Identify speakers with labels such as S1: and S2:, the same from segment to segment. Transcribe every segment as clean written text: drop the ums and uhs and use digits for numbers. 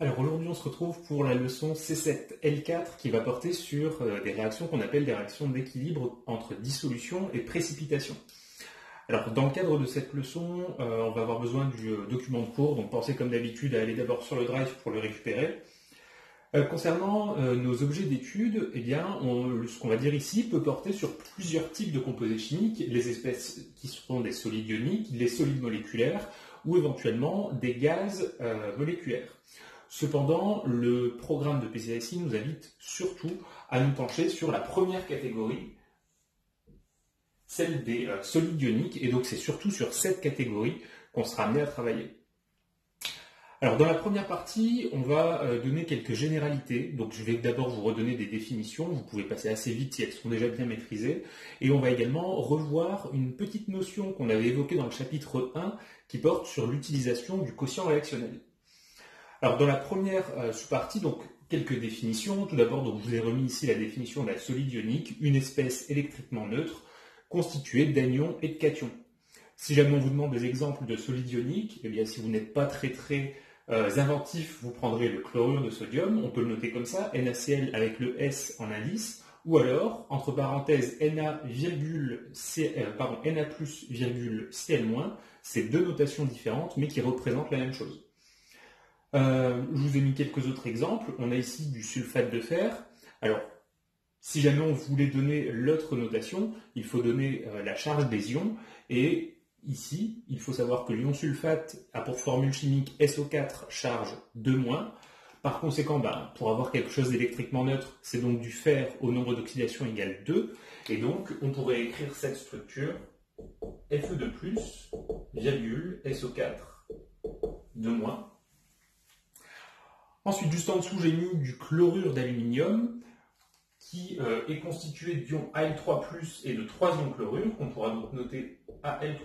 S1: Alors aujourd'hui on se retrouve pour la leçon C7L4 qui va porter sur des réactions qu'on appelle des réactions d'équilibre entre dissolution et précipitation. Alors dans le cadre de cette leçon, on va avoir besoin du document de cours, donc pensez comme d'habitude à aller d'abord sur le drive pour le récupérer. Concernant nos objets d'étude, eh bien, ce qu'on va dire ici peut porter sur plusieurs types de composés chimiques, les espèces qui seront des solides ioniques, les solides moléculaires ou éventuellement des gaz moléculaires. Cependant, le programme de PCSI nous invite surtout à nous pencher sur la première catégorie, celle des solides ioniques, et donc c'est surtout sur cette catégorie qu'on sera amené à travailler. Alors dans la première partie, on va donner quelques généralités, donc je vais d'abord vous redonner des définitions, vous pouvez passer assez vite si elles sont déjà bien maîtrisées, et on va également revoir une petite notion qu'on avait évoquée dans le chapitre 1 qui porte sur l'utilisation du quotient réactionnel. Alors dans la première sous-partie, donc quelques définitions. Tout d'abord, donc, je vous ai remis ici la définition de la solide ionique, une espèce électriquement neutre constituée d'anions et de cations. Si jamais on vous demande des exemples de solides ioniques, eh bien si vous n'êtes pas très inventif, vous prendrez le chlorure de sodium, on peut le noter comme ça, NaCl avec le S en indice, ou alors, entre parenthèses, Na+, Cl-, c'est deux notations différentes, mais qui représentent la même chose. Je vous ai mis quelques autres exemples. On a ici du sulfate de fer. Alors, si jamais on voulait donner l'autre notation, il faut donner la charge des ions. Et ici, il faut savoir que l'ion sulfate a pour formule chimique SO4 charge 2-. Par conséquent, pour avoir quelque chose d'électriquement neutre, c'est donc du fer au nombre d'oxydation égale 2. Et donc, on pourrait écrire cette structure Fe2+, SO4, 2-. Ensuite, juste en dessous, j'ai mis du chlorure d'aluminium qui est constitué d'ions Al3+, et de 3 ions chlorure, qu'on pourra donc noter Al3+,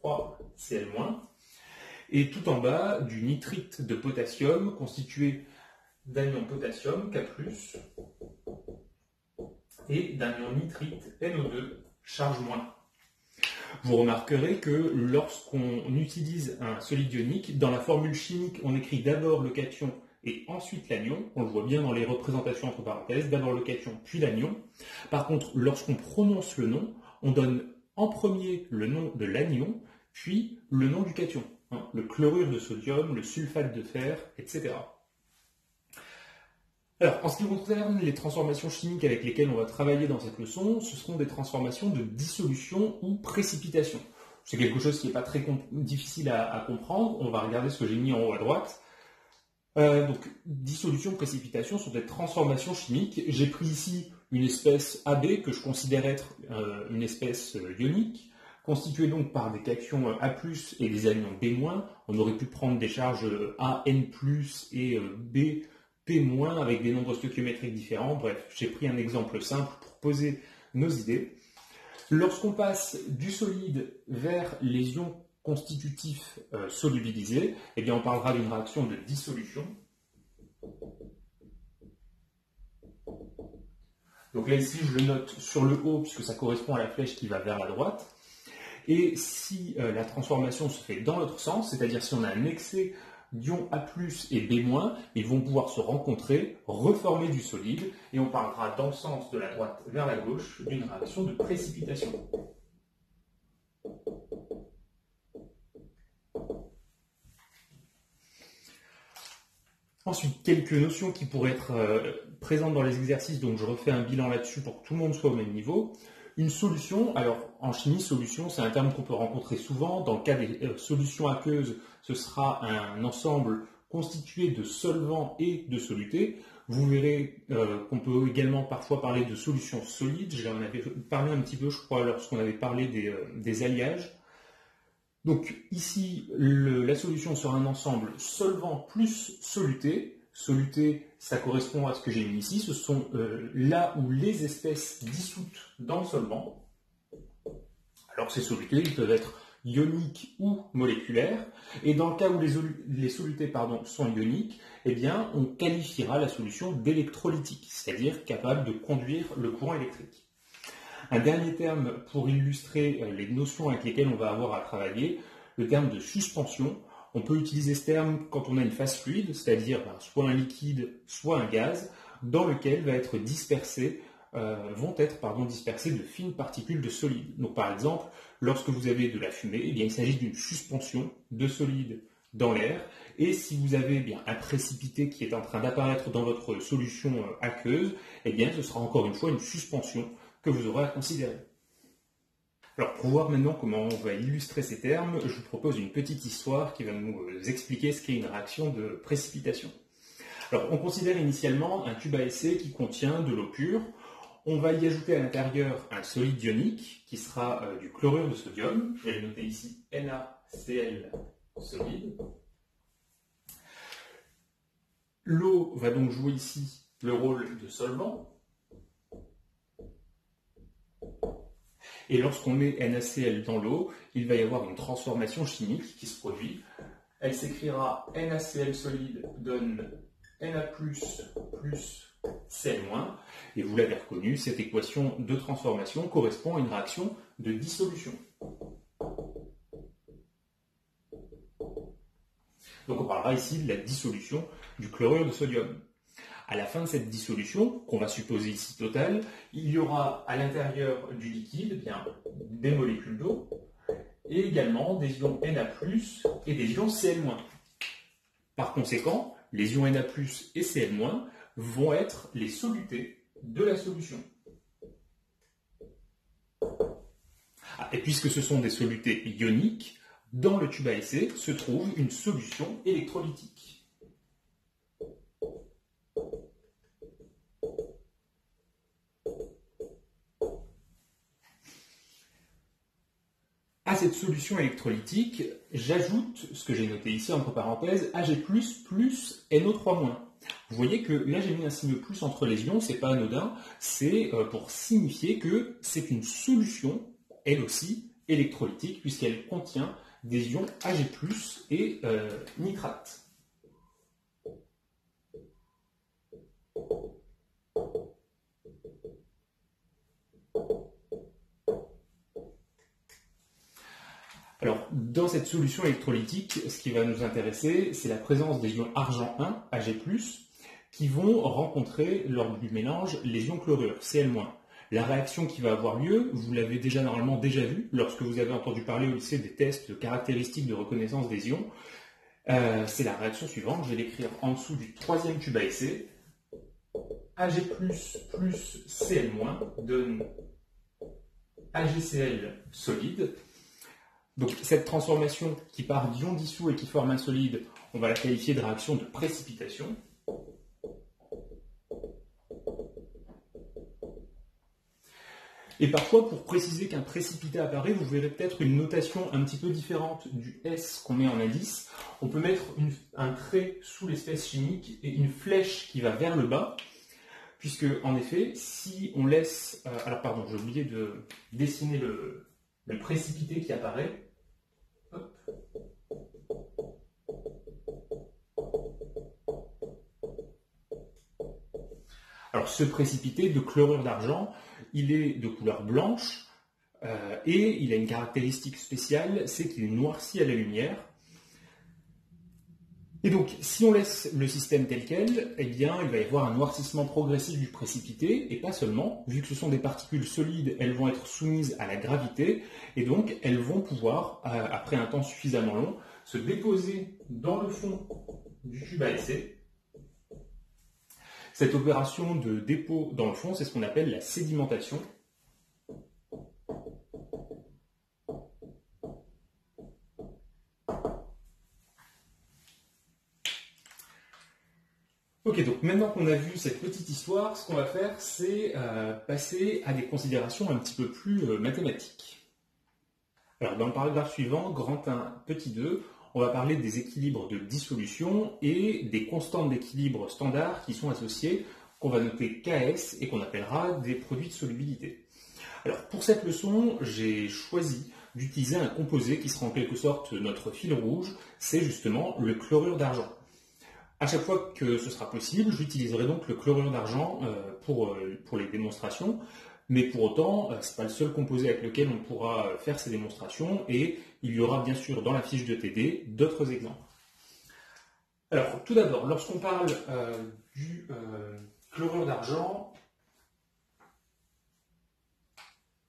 S1: 3 Cl-. Et tout en bas, du nitrite de potassium constitué d'un ion potassium, K+, et d'un ion nitrite, NO2, charge-. Vous remarquerez que lorsqu'on utilise un solide ionique, dans la formule chimique, on écrit d'abord le cation et ensuite l'anion. On le voit bien dans les représentations entre parenthèses, d'abord le cation puis l'anion. Par contre, lorsqu'on prononce le nom, on donne en premier le nom de l'anion, puis le nom du cation. Le chlorure de sodium, le sulfate de fer, etc. Alors, en ce qui concerne les transformations chimiques avec lesquelles on va travailler dans cette leçon, ce seront des transformations de dissolution ou précipitation. C'est quelque chose qui n'est pas très difficile à comprendre. On va regarder ce que j'ai mis en haut à droite. Donc, dissolution, précipitation sont des transformations chimiques. J'ai pris ici une espèce AB que je considère être une espèce ionique, constituée donc par des cations A+, et des anions B-. On aurait pu prendre des charges AN+, et B, P- avec des nombres stoichiométriques différents. Bref, j'ai pris un exemple simple pour poser nos idées. Lorsqu'on passe du solide vers les ions constitutifs solubilisés, eh bien on parlera d'une réaction de dissolution. Donc là ici je le note sur le haut puisque ça correspond à la flèche qui va vers la droite. Et si la transformation se fait dans l'autre sens, c'est-à-dire si on a un excès d'ions A+, et B-, ils vont pouvoir se rencontrer, reformer du solide, et on parlera dans le sens de la droite vers la gauche d'une réaction de précipitation. Ensuite, quelques notions qui pourraient être présentes dans les exercices, donc je refais un bilan là-dessus pour que tout le monde soit au même niveau. Une solution, alors en chimie, solution, c'est un terme qu'on peut rencontrer souvent. Dans le cas des solutions aqueuses, ce sera un ensemble constitué de solvants et de solutés. Vous verrez qu'on peut également parfois parler de solutions solides. J'en avais parlé un petit peu, je crois, lorsqu'on avait parlé des alliages. Donc ici, la solution sera un ensemble solvant plus soluté. Soluté, ça correspond à ce que j'ai mis ici. Ce sont là où les espèces dissoutes dans le solvant. Alors ces solutés, ils peuvent être ioniques ou moléculaires. Et dans le cas où les solutés sont ioniques, eh bien, on qualifiera la solution d'électrolytique, c'est-à-dire capable de conduire le courant électrique. Un dernier terme pour illustrer les notions avec lesquelles on va avoir à travailler, le terme de suspension. On peut utiliser ce terme quand on a une phase fluide, c'est-à-dire soit un liquide, soit un gaz, dans lequel vont être dispersées de fines particules de solide. Donc par exemple, lorsque vous avez de la fumée, eh bien, il s'agit d'une suspension de solide dans l'air, et si vous avez un précipité qui est en train d'apparaître dans votre solution aqueuse, eh bien, ce sera encore une fois une suspension que vous aurez à considérer. Alors pour voir maintenant comment on va illustrer ces termes, je vous propose une petite histoire qui va nous expliquer ce qu'est une réaction de précipitation. Alors on considère initialement un tube à essai qui contient de l'eau pure. On va y ajouter à l'intérieur un solide ionique qui sera du chlorure de sodium. Je vais le noter ici NaCl solide. L'eau va donc jouer ici le rôle de solvant. Et lorsqu'on met NaCl dans l'eau, il va y avoir une transformation chimique qui se produit. Elle s'écrira NaCl solide donne Na plus Cl-. Et vous l'avez reconnu, cette équation de transformation correspond à une réaction de dissolution. Donc on parlera ici de la dissolution du chlorure de sodium. À la fin de cette dissolution, qu'on va supposer ici totale, il y aura à l'intérieur du liquide des molécules d'eau et également des ions Na+, et des ions Cl-. Par conséquent, les ions Na+, et Cl- vont être les solutés de la solution. Et puisque ce sont des solutés ioniques, dans le tube à essai se trouve une solution électrolytique. À cette solution électrolytique, j'ajoute ce que j'ai noté ici entre parenthèses, Ag++ plus NO3-. Vous voyez que là j'ai mis un signe plus entre les ions, c'est pas anodin, c'est pour signifier que c'est une solution, elle aussi, électrolytique, puisqu'elle contient des ions Ag+, et nitrate. Alors, dans cette solution électrolytique, ce qui va nous intéresser, c'est la présence des ions argent 1, Ag+, qui vont rencontrer, lors du mélange, les ions chlorure, Cl-. La réaction qui va avoir lieu, vous l'avez normalement déjà vu, lorsque vous avez entendu parler au lycée des tests de caractéristiques de reconnaissance des ions. C'est la réaction suivante, je vais l'écrire en dessous du troisième tube à essai. Ag++ plus Cl- donne AgCl solide. Donc cette transformation qui part d'ions dissous et qui forme un solide, on va la qualifier de réaction de précipitation. Et parfois, pour préciser qu'un précipité apparaît, vous verrez peut-être une notation un petit peu différente du S qu'on met en indice. On peut mettre un trait sous l'espèce chimique et une flèche qui va vers le bas, puisque en effet, si on laisse... alors pardon, j'ai oublié de dessiner le précipité qui apparaît. Hop. Alors ce précipité de chlorure d'argent, il est de couleur blanche et il a une caractéristique spéciale, c'est qu'il noircit à la lumière. Et donc, si on laisse le système tel quel, eh bien, il va y avoir un noircissement progressif du précipité, et pas seulement, vu que ce sont des particules solides, elles vont être soumises à la gravité, et donc elles vont pouvoir, après un temps suffisamment long, se déposer dans le fond du tube à essai. Cette opération de dépôt dans le fond, c'est ce qu'on appelle la sédimentation. Ok, donc maintenant qu'on a vu cette petite histoire, ce qu'on va faire, c'est passer à des considérations un petit peu plus mathématiques. Alors, dans le paragraphe suivant, grand 1, petit 2, on va parler des équilibres de dissolution et des constantes d'équilibre standard qui sont associées, qu'on va noter Ks et qu'on appellera des produits de solubilité. Alors, pour cette leçon, j'ai choisi d'utiliser un composé qui sera en quelque sorte notre fil rouge, c'est justement le chlorure d'argent. À chaque fois que ce sera possible, j'utiliserai donc le chlorure d'argent pour les démonstrations, mais pour autant, ce n'est pas le seul composé avec lequel on pourra faire ces démonstrations, et il y aura bien sûr dans la fiche de TD d'autres exemples. Alors, tout d'abord, lorsqu'on parle du chlorure d'argent,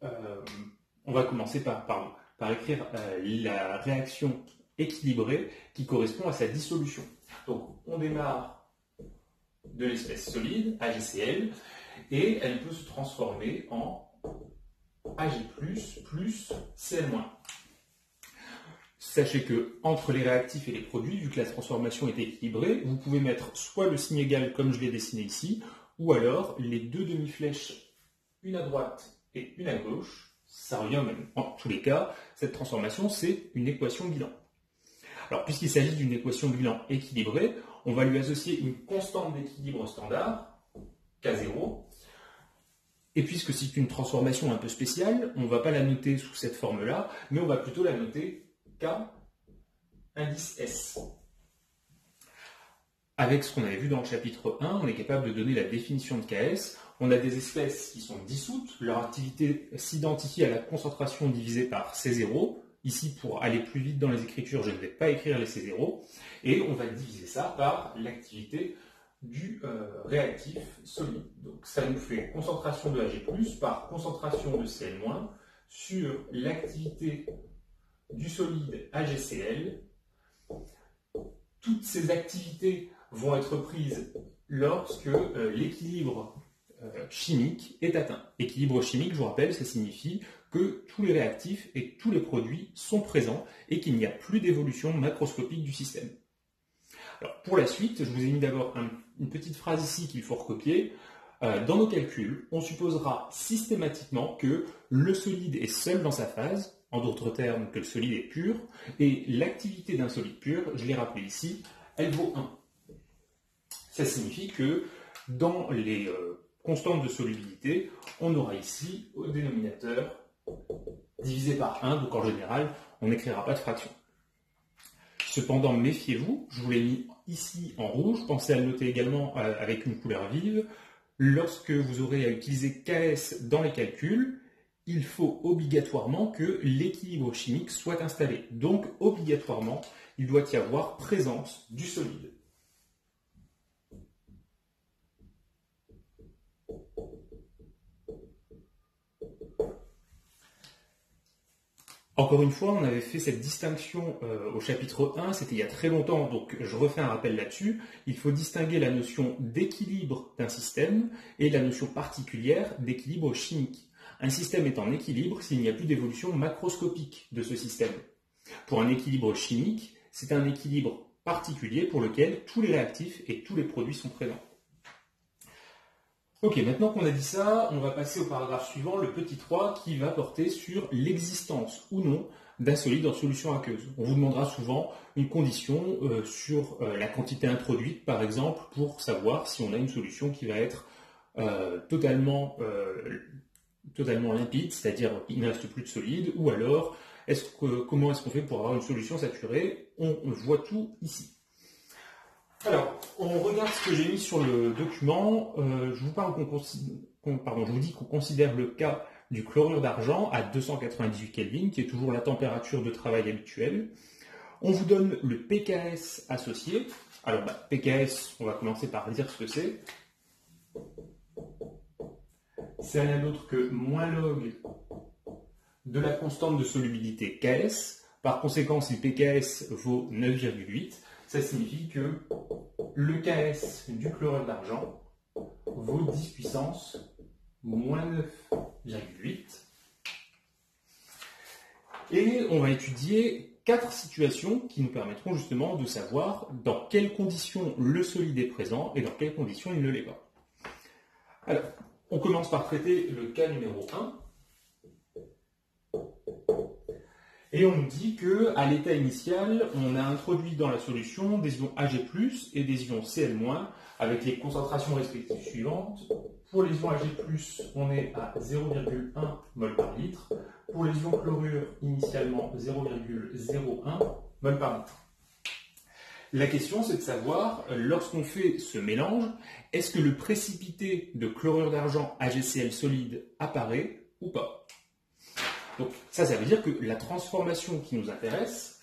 S1: on va commencer par écrire la réaction équilibrée qui correspond à sa dissolution. Donc, on démarre de l'espèce solide, AgCl, et elle peut se transformer en Ag+, plus Cl-. Sachez que entre les réactifs et les produits, vu que la transformation est équilibrée, vous pouvez mettre soit le signe égal comme je l'ai dessiné ici, ou alors les deux demi-flèches, une à droite et une à gauche. Ça revient même. En tous les cas, cette transformation, c'est une équation bilan. Alors, puisqu'il s'agit d'une équation bilan équilibrée, on va lui associer une constante d'équilibre standard, K0. Et puisque c'est une transformation un peu spéciale, on ne va pas la noter sous cette forme-là, mais on va plutôt la noter K indice S. Avec ce qu'on avait vu dans le chapitre 1, on est capable de donner la définition de KS. On a des espèces qui sont dissoutes, leur activité s'identifie à la concentration divisée par C0. Ici, pour aller plus vite dans les écritures, je ne vais pas écrire les C0. Et on va diviser ça par l'activité du réactif solide. Donc ça nous fait concentration de Ag+, par concentration de Cl- sur l'activité du solide AgCl. Toutes ces activités vont être prises lorsque l'équilibre chimique est atteint. Équilibre chimique, je vous rappelle, ça signifie que tous les réactifs et tous les produits sont présents et qu'il n'y a plus d'évolution macroscopique du système. Alors, pour la suite, je vous ai mis d'abord une petite phrase ici qu'il faut recopier. Dans nos calculs, on supposera systématiquement que le solide est seul dans sa phase, en d'autres termes que le solide est pur, et l'activité d'un solide pur, je l'ai rappelé ici, elle vaut 1. Ça signifie que dans les constantes de solubilité, on aura ici au dénominateur divisé par 1, donc en général, on n'écrira pas de fraction. Cependant, méfiez-vous, je vous l'ai mis ici en rouge, pensez à le noter également avec une couleur vive. Lorsque vous aurez à utiliser KS dans les calculs, il faut obligatoirement que l'équilibre chimique soit installé. Donc, obligatoirement, il doit y avoir présence du solide. Encore une fois, on avait fait cette distinction au chapitre 1, c'était il y a très longtemps, donc je refais un rappel là-dessus. Il faut distinguer la notion d'équilibre d'un système et la notion particulière d'équilibre chimique. Un système est en équilibre s'il n'y a plus d'évolution macroscopique de ce système. Pour un équilibre chimique, c'est un équilibre particulier pour lequel tous les réactifs et tous les produits sont présents. Ok, maintenant qu'on a dit ça, on va passer au paragraphe suivant, le petit 3, qui va porter sur l'existence ou non d'un solide en solution aqueuse. On vous demandera souvent une condition sur la quantité introduite, par exemple, pour savoir si on a une solution qui va être totalement limpide, c'est-à-dire qu'il ne reste plus de solide, ou alors comment est-ce qu'on fait pour avoir une solution saturée? On voit tout ici. Alors, on regarde ce que j'ai mis sur le document. Je vous dis qu'on considère le cas du chlorure d'argent à 298 Kelvin, qui est toujours la température de travail habituelle. On vous donne le PKS associé. Alors, PKS, on va commencer par dire ce que c'est. C'est rien d'autre que moins log de la constante de solubilité KS. Par conséquent, si le PKS vaut 9,8, ça signifie que le KS du chlorure d'argent vaut 10 puissance moins 9,8. Et on va étudier 4 situations qui nous permettront justement de savoir dans quelles conditions le solide est présent et dans quelles conditions il ne l'est pas. Alors, on commence par traiter le cas numéro 1. Et on nous dit qu'à l'état initial, on a introduit dans la solution des ions Ag+, et des ions Cl-, avec les concentrations respectives suivantes. Pour les ions Ag+, on est à 0,1 mol par litre. Pour les ions chlorure, initialement 0,01 mol par litre. La question, c'est de savoir, lorsqu'on fait ce mélange, est-ce que le précipité de chlorure d'argent AgCl solide apparaît ou pas? Donc ça veut dire que la transformation qui nous intéresse,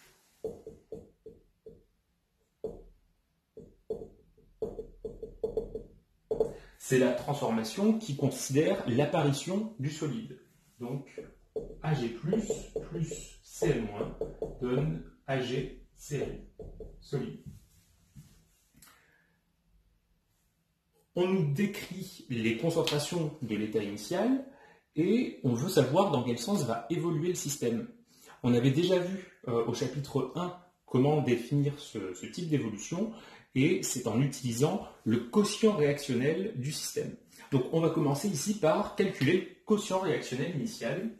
S1: C'est la transformation qui considère l'apparition du solide. Donc, Ag plus Cl- donne AgCl, solide. On nous décrit les concentrations de l'état initial et on veut savoir dans quel sens va évoluer le système. On avait déjà vu au chapitre 1 comment définir ce type d'évolution et c'est en utilisant le quotient réactionnel du système. Donc on va commencer ici par calculer le quotient réactionnel initial.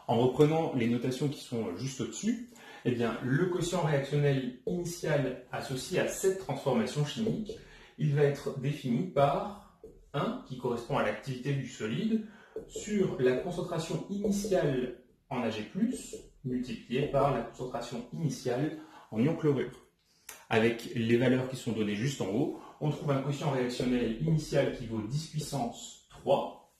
S1: En reprenant les notations qui sont juste au-dessus, eh bien, le quotient réactionnel initial associé à cette transformation chimique, il va être défini par 1, qui correspond à l'activité du solide, sur la concentration initiale en Ag+, multipliée par la concentration initiale en ion chlorure. Avec les valeurs qui sont données juste en haut, on trouve un quotient réactionnel initial qui vaut 10 puissance 3.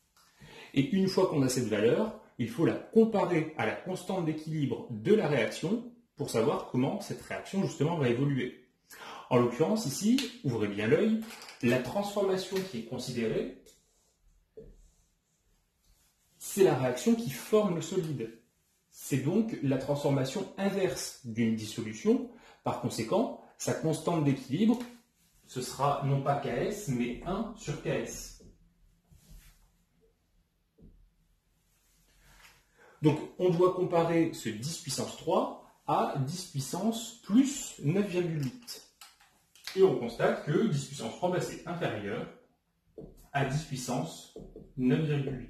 S1: Et une fois qu'on a cette valeur, il faut la comparer à la constante d'équilibre de la réaction pour savoir comment cette réaction justement va évoluer. En l'occurrence ici, ouvrez bien l'œil, la transformation qui est considérée, c'est la réaction qui forme le solide. C'est donc la transformation inverse d'une dissolution. Par conséquent, sa constante d'équilibre, ce sera non pas Ks, mais 1 sur Ks. Donc, on doit comparer ce 10 puissance 3 à 10 puissance plus 9,8. Et on constate que 10 puissance 3, c'est inférieur à 10 puissance 9,8.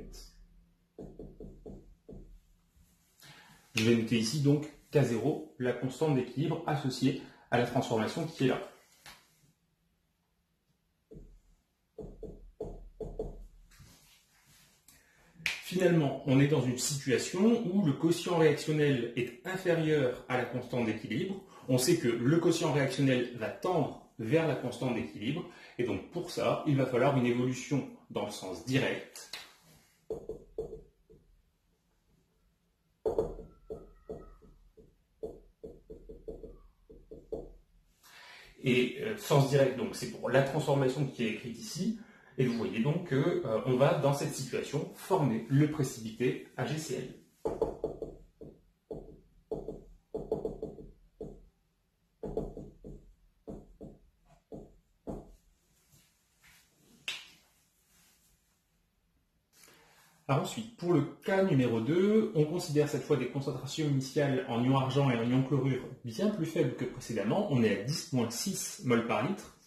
S1: Je vais noter ici donc K0, la constante d'équilibre associée à la transformation qui est là. Finalement, on est dans une situation où le quotient réactionnel est inférieur à la constante d'équilibre. On sait que le quotient réactionnel va tendre vers la constante d'équilibre. Et donc pour ça, il va falloir une évolution dans le sens direct. Et sens direct, donc c'est pour la transformation qui est écrite ici. Et vous voyez donc qu'on va, dans cette situation, former le précipité AgCl. Alors ensuite, pour le cas numéro 2, on considère cette fois des concentrations initiales en ion argent et en ion chlorure bien plus faibles que précédemment. On est à 10,6 mol par litre.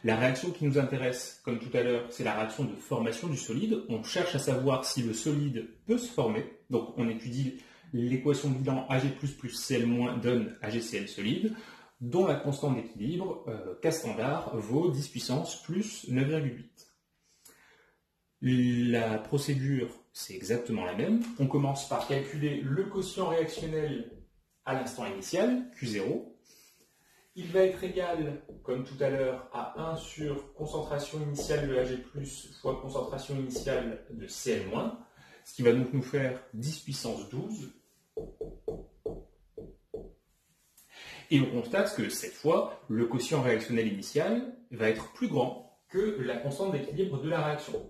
S1: La réaction qui nous intéresse, comme tout à l'heure, c'est la réaction de formation du solide. On cherche à savoir si le solide peut se former. Donc on étudie l'équation de bilan Ag++ Cl- donne AgCl solide, dont la constante d'équilibre, K standard, vaut 10 puissance plus 9,8. La procédure, c'est exactement la même. On commence par calculer le quotient réactionnel à l'instant initial, Q0. Il va être égal, comme tout à l'heure, à 1 sur concentration initiale de Ag+, fois concentration initiale de Cl-, ce qui va donc nous faire 10 puissance 12. Et on constate que cette fois, le quotient réactionnel initial va être plus grand que la constante d'équilibre de la réaction.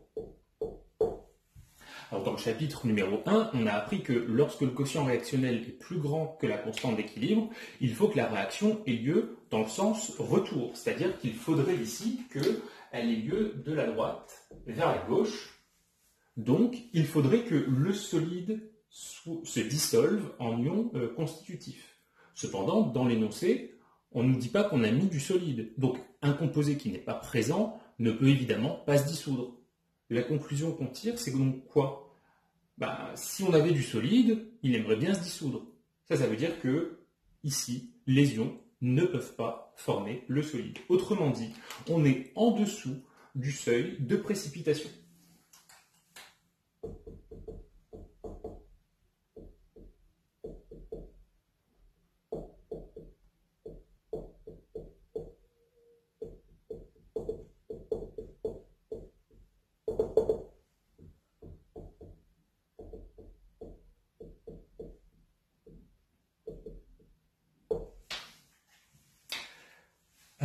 S1: Alors dans le chapitre numéro 1, on a appris que lorsque le quotient réactionnel est plus grand que la constante d'équilibre, il faut que la réaction ait lieu dans le sens retour. C'est-à-dire qu'il faudrait ici qu'elle ait lieu de la droite vers la gauche. Donc il faudrait que le solide se dissolve en ion constitutif. Cependant, dans l'énoncé, on ne nous dit pas qu'on a mis du solide. Donc un composé qui n'est pas présent ne peut évidemment pas se dissoudre. La conclusion qu'on tire, c'est donc quoi? Si on avait du solide, il aimerait bien se dissoudre. Ça veut dire que, ici, les ions ne peuvent pas former le solide. Autrement dit, on est en dessous du seuil de précipitation.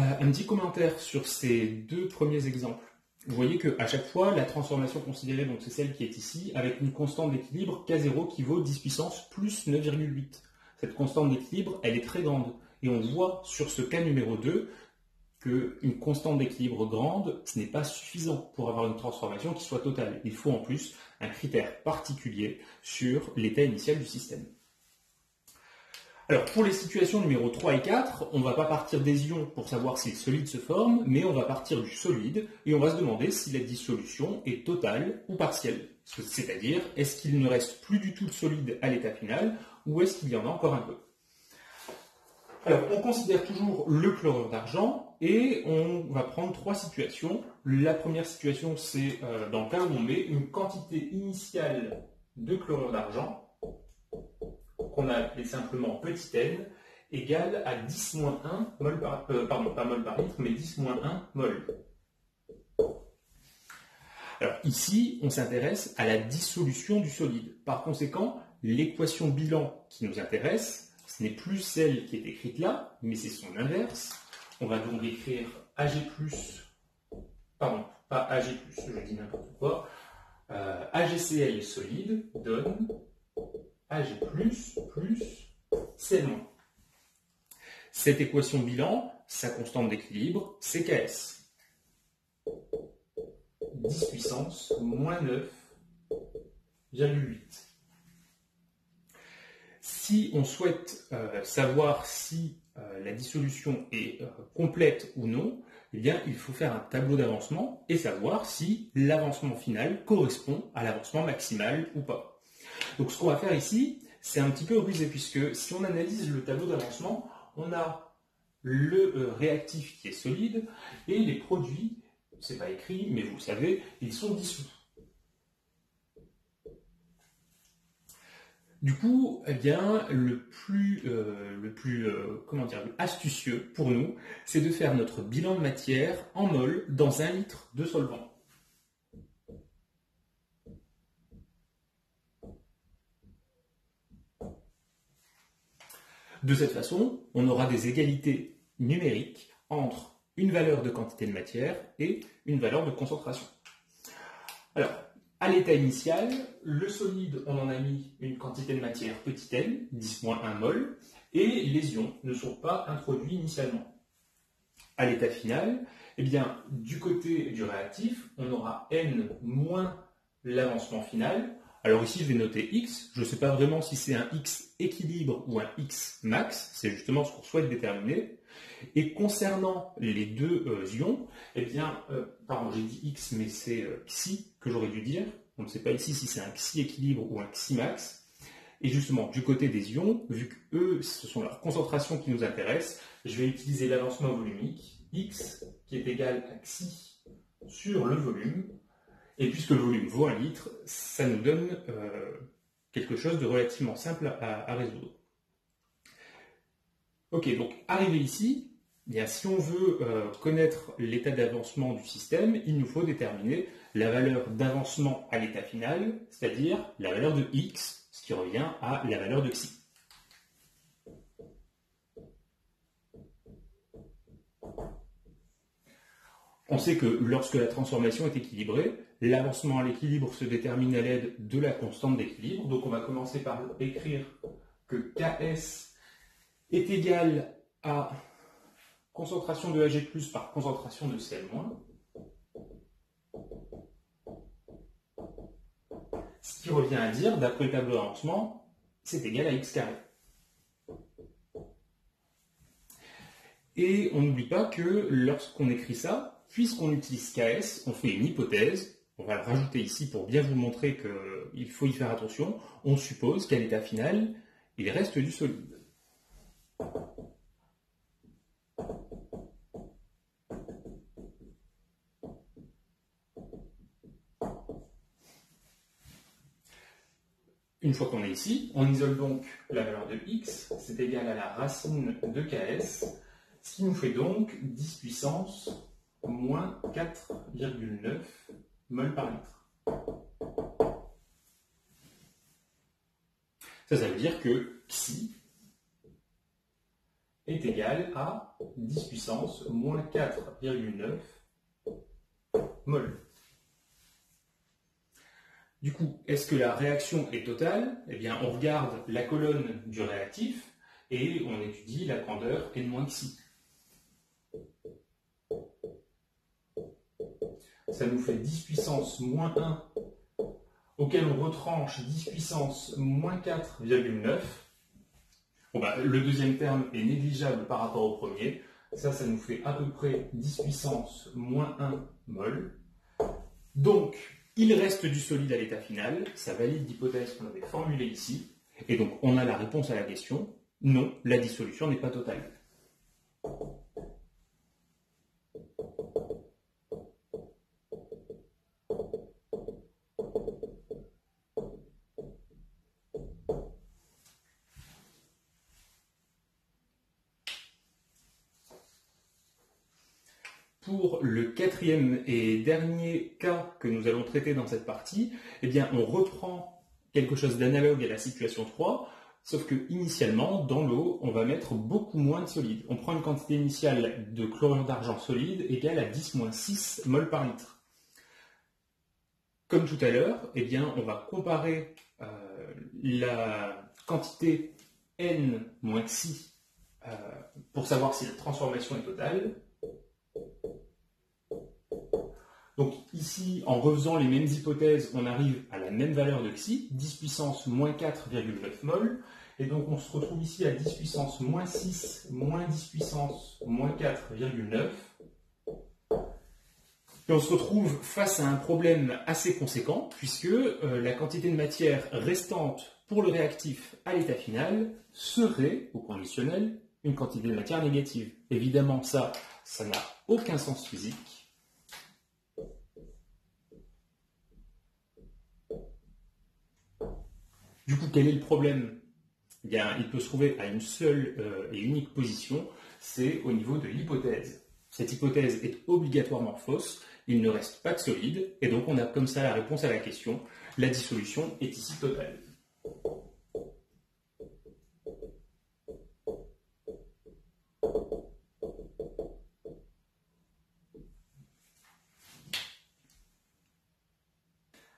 S1: Un petit commentaire sur ces deux premiers exemples. Vous voyez qu'à chaque fois, la transformation considérée, donc c'est celle qui est ici, avec une constante d'équilibre K0 qui vaut 10 puissance plus 9,8. Cette constante d'équilibre, elle est très grande. Et on voit sur ce cas numéro 2 qu'une constante d'équilibre grande, ce n'est pas suffisant pour avoir une transformation qui soit totale. Il faut en plus un critère particulier sur l'état initial du système. Alors, pour les situations numéro 3 et 4, on ne va pas partir des ions pour savoir si le solide se forme, mais on va partir du solide et on va se demander si la dissolution est totale ou partielle. C'est-à-dire, est-ce qu'il ne reste plus du tout de solide à l'état final ou est-ce qu'il y en a encore un peu? Alors, on considère toujours le chlorure d'argent et on va prendre trois situations. La première situation, c'est dans le cas où on met une quantité initiale de chlorure d'argent qu'on a appelé simplement petit n, égale à 10 moins 1 mol par, pas mol par litre, mais 10 moins 1 mol. Alors ici, on s'intéresse à la dissolution du solide. Par conséquent, l'équation bilan qui nous intéresse, ce n'est plus celle qui est écrite là, mais c'est son inverse. On va donc écrire Ag+, pardon, pas Ag+, je dis n'importe quoi, AgCl solide donne Ag+, plus Cl-. Cette équation bilan, sa constante d'équilibre, c'est Ks. 10 puissance moins 9,8. Si on souhaite savoir si la dissolution est complète ou non, eh bien, il faut faire un tableau d'avancement et savoir si l'avancement final correspond à l'avancement maximal ou pas. Donc ce qu'on va faire ici, c'est un petit peu rusé, puisque si on analyse le tableau d'avancement, on a le réactif qui est solide et les produits, c'est pas écrit, mais vous le savez, ils sont dissous. Du coup, eh bien, le plus astucieux pour nous, c'est de faire notre bilan de matière en mol dans 1 litre de solvant. De cette façon, on aura des égalités numériques entre une valeur de quantité de matière et une valeur de concentration. Alors, à l'état initial, le solide, on en a mis une quantité de matière petit n, 10-1 mol, et les ions ne sont pas introduits initialement. À l'état final, eh bien, du côté du réactif, on aura n moins l'avancement final. Alors ici, je vais noter x. Je ne sais pas vraiment si c'est un x équilibre ou un x max. C'est justement ce qu'on souhaite déterminer. Et concernant les deux ions, eh bien, pardon, j'ai dit x, mais c'est xi que j'aurais dû dire. On ne sait pas ici si c'est un xi équilibre ou un xi max. Et justement, du côté des ions, vu que eux, ce sont leurs concentrations qui nous intéressent, je vais utiliser l'avancement volumique, x, qui est égal à xi sur le volume. Et puisque le volume vaut 1 litre, ça nous donne quelque chose de relativement simple à résoudre. Ok, donc arrivé ici, eh bien, si on veut connaître l'état d'avancement du système, il nous faut déterminer la valeur d'avancement à l'état final, c'est-à-dire la valeur de x, ce qui revient à la valeur de xi. On sait que lorsque la transformation est équilibrée, l'avancement à l'équilibre se détermine à l'aide de la constante d'équilibre. Donc on va commencer par écrire que Ks est égal à concentration de Ag+ par concentration de Cl-. Ce qui revient à dire, d'après le tableau d'avancement, c'est égal à x carré. Et on n'oublie pas que lorsqu'on écrit ça, puisqu'on utilise Ks, on fait une hypothèse. On va le rajouter ici pour bien vous montrer qu'il faut y faire attention. On suppose qu'à l'état final, il reste du solide. Une fois qu'on est ici, on isole donc la valeur de x, c'est égal à la racine de Ks, ce qui nous fait donc 10 puissance moins 4,9 mol par litre. Ça veut dire que xi est égal à 10 puissance moins 4,9 mol. Du coup, est-ce que la réaction est totale? Eh bien, on regarde la colonne du réactif et on étudie la grandeur n-xi. Ça nous fait 10 puissance moins 1, auquel on retranche 10 puissance moins 4,9. Bon, bah, le deuxième terme est négligeable par rapport au premier. Ça nous fait à peu près 10 puissance moins 1 mol. Donc, il reste du solide à l'état final. Ça valide l'hypothèse qu'on avait formulée ici. Et donc, on a la réponse à la question. Non, la dissolution n'est pas totale. Pour le quatrième et dernier cas que nous allons traiter dans cette partie, eh bien, on reprend quelque chose d'analogue à la situation 3, sauf que initialement, dans l'eau, on va mettre beaucoup moins de solide. On prend une quantité initiale de chlorure d'argent solide égale à 10-6 mol par litre. Comme tout à l'heure, eh bien, on va comparer la quantité n-xi pour savoir si la transformation est totale. Donc ici, en refaisant les mêmes hypothèses, on arrive à la même valeur de xi, 10 puissance moins 4,9 mol. Et donc on se retrouve ici à 10 puissance moins 6 moins 10 puissance moins 4,9. Et on se retrouve face à un problème assez conséquent, puisque la quantité de matière restante pour le réactif à l'état final serait, au conditionnel, une quantité de matière négative. Évidemment, ça n'a aucun sens physique. Du coup, quel est le problème? Eh bien, il peut se trouver à une seule et unique position, c'est au niveau de l'hypothèse. Cette hypothèse est obligatoirement fausse, il ne reste pas de solide, et donc on a comme ça la réponse à la question. La dissolution est ici totale.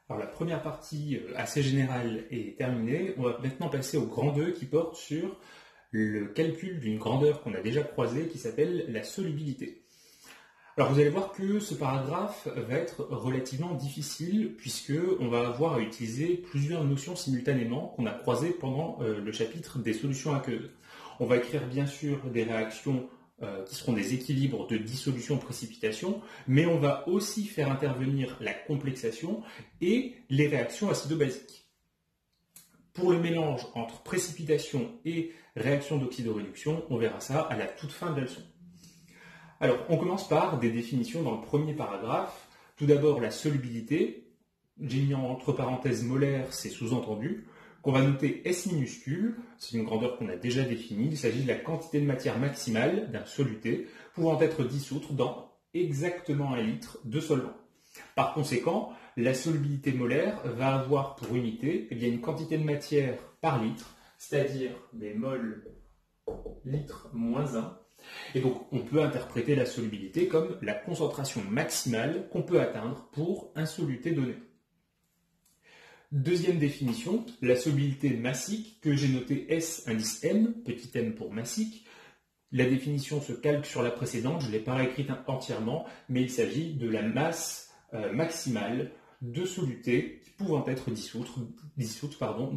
S1: Alors la première partie assez générale est terminée. On va maintenant passer au grand 2 qui porte sur le calcul d'une grandeur qu'on a déjà croisée qui s'appelle la solubilité. Alors vous allez voir que ce paragraphe va être relativement difficile puisqu'on va avoir à utiliser plusieurs notions simultanément qu'on a croisées pendant le chapitre des solutions aqueuses. On va écrire bien sûr des réactions qui seront des équilibres de dissolution-précipitation, mais on va aussi faire intervenir la complexation et les réactions acido-basiques. Pour le mélange entre précipitation et réaction d'oxydoréduction, on verra ça à la toute fin de la leçon. Alors, on commence par des définitions dans le premier paragraphe. Tout d'abord, la solubilité. J'ai mis entre parenthèses molaire, c'est sous-entendu, qu'on va noter S minuscule, c'est une grandeur qu'on a déjà définie, il s'agit de la quantité de matière maximale d'un soluté pouvant être dissoute dans exactement 1 litre de solvant. Par conséquent, la solubilité molaire va avoir pour unité une quantité de matière par litre, c'est-à-dire des moles litre moins 1. Et donc, on peut interpréter la solubilité comme la concentration maximale qu'on peut atteindre pour un soluté donné. Deuxième définition, la solubilité massique, que j'ai noté S indice M, petit m pour massique. La définition se calque sur la précédente, je ne l'ai pas réécrite entièrement, mais il s'agit de la masse maximale de soluté pouvant être dissoute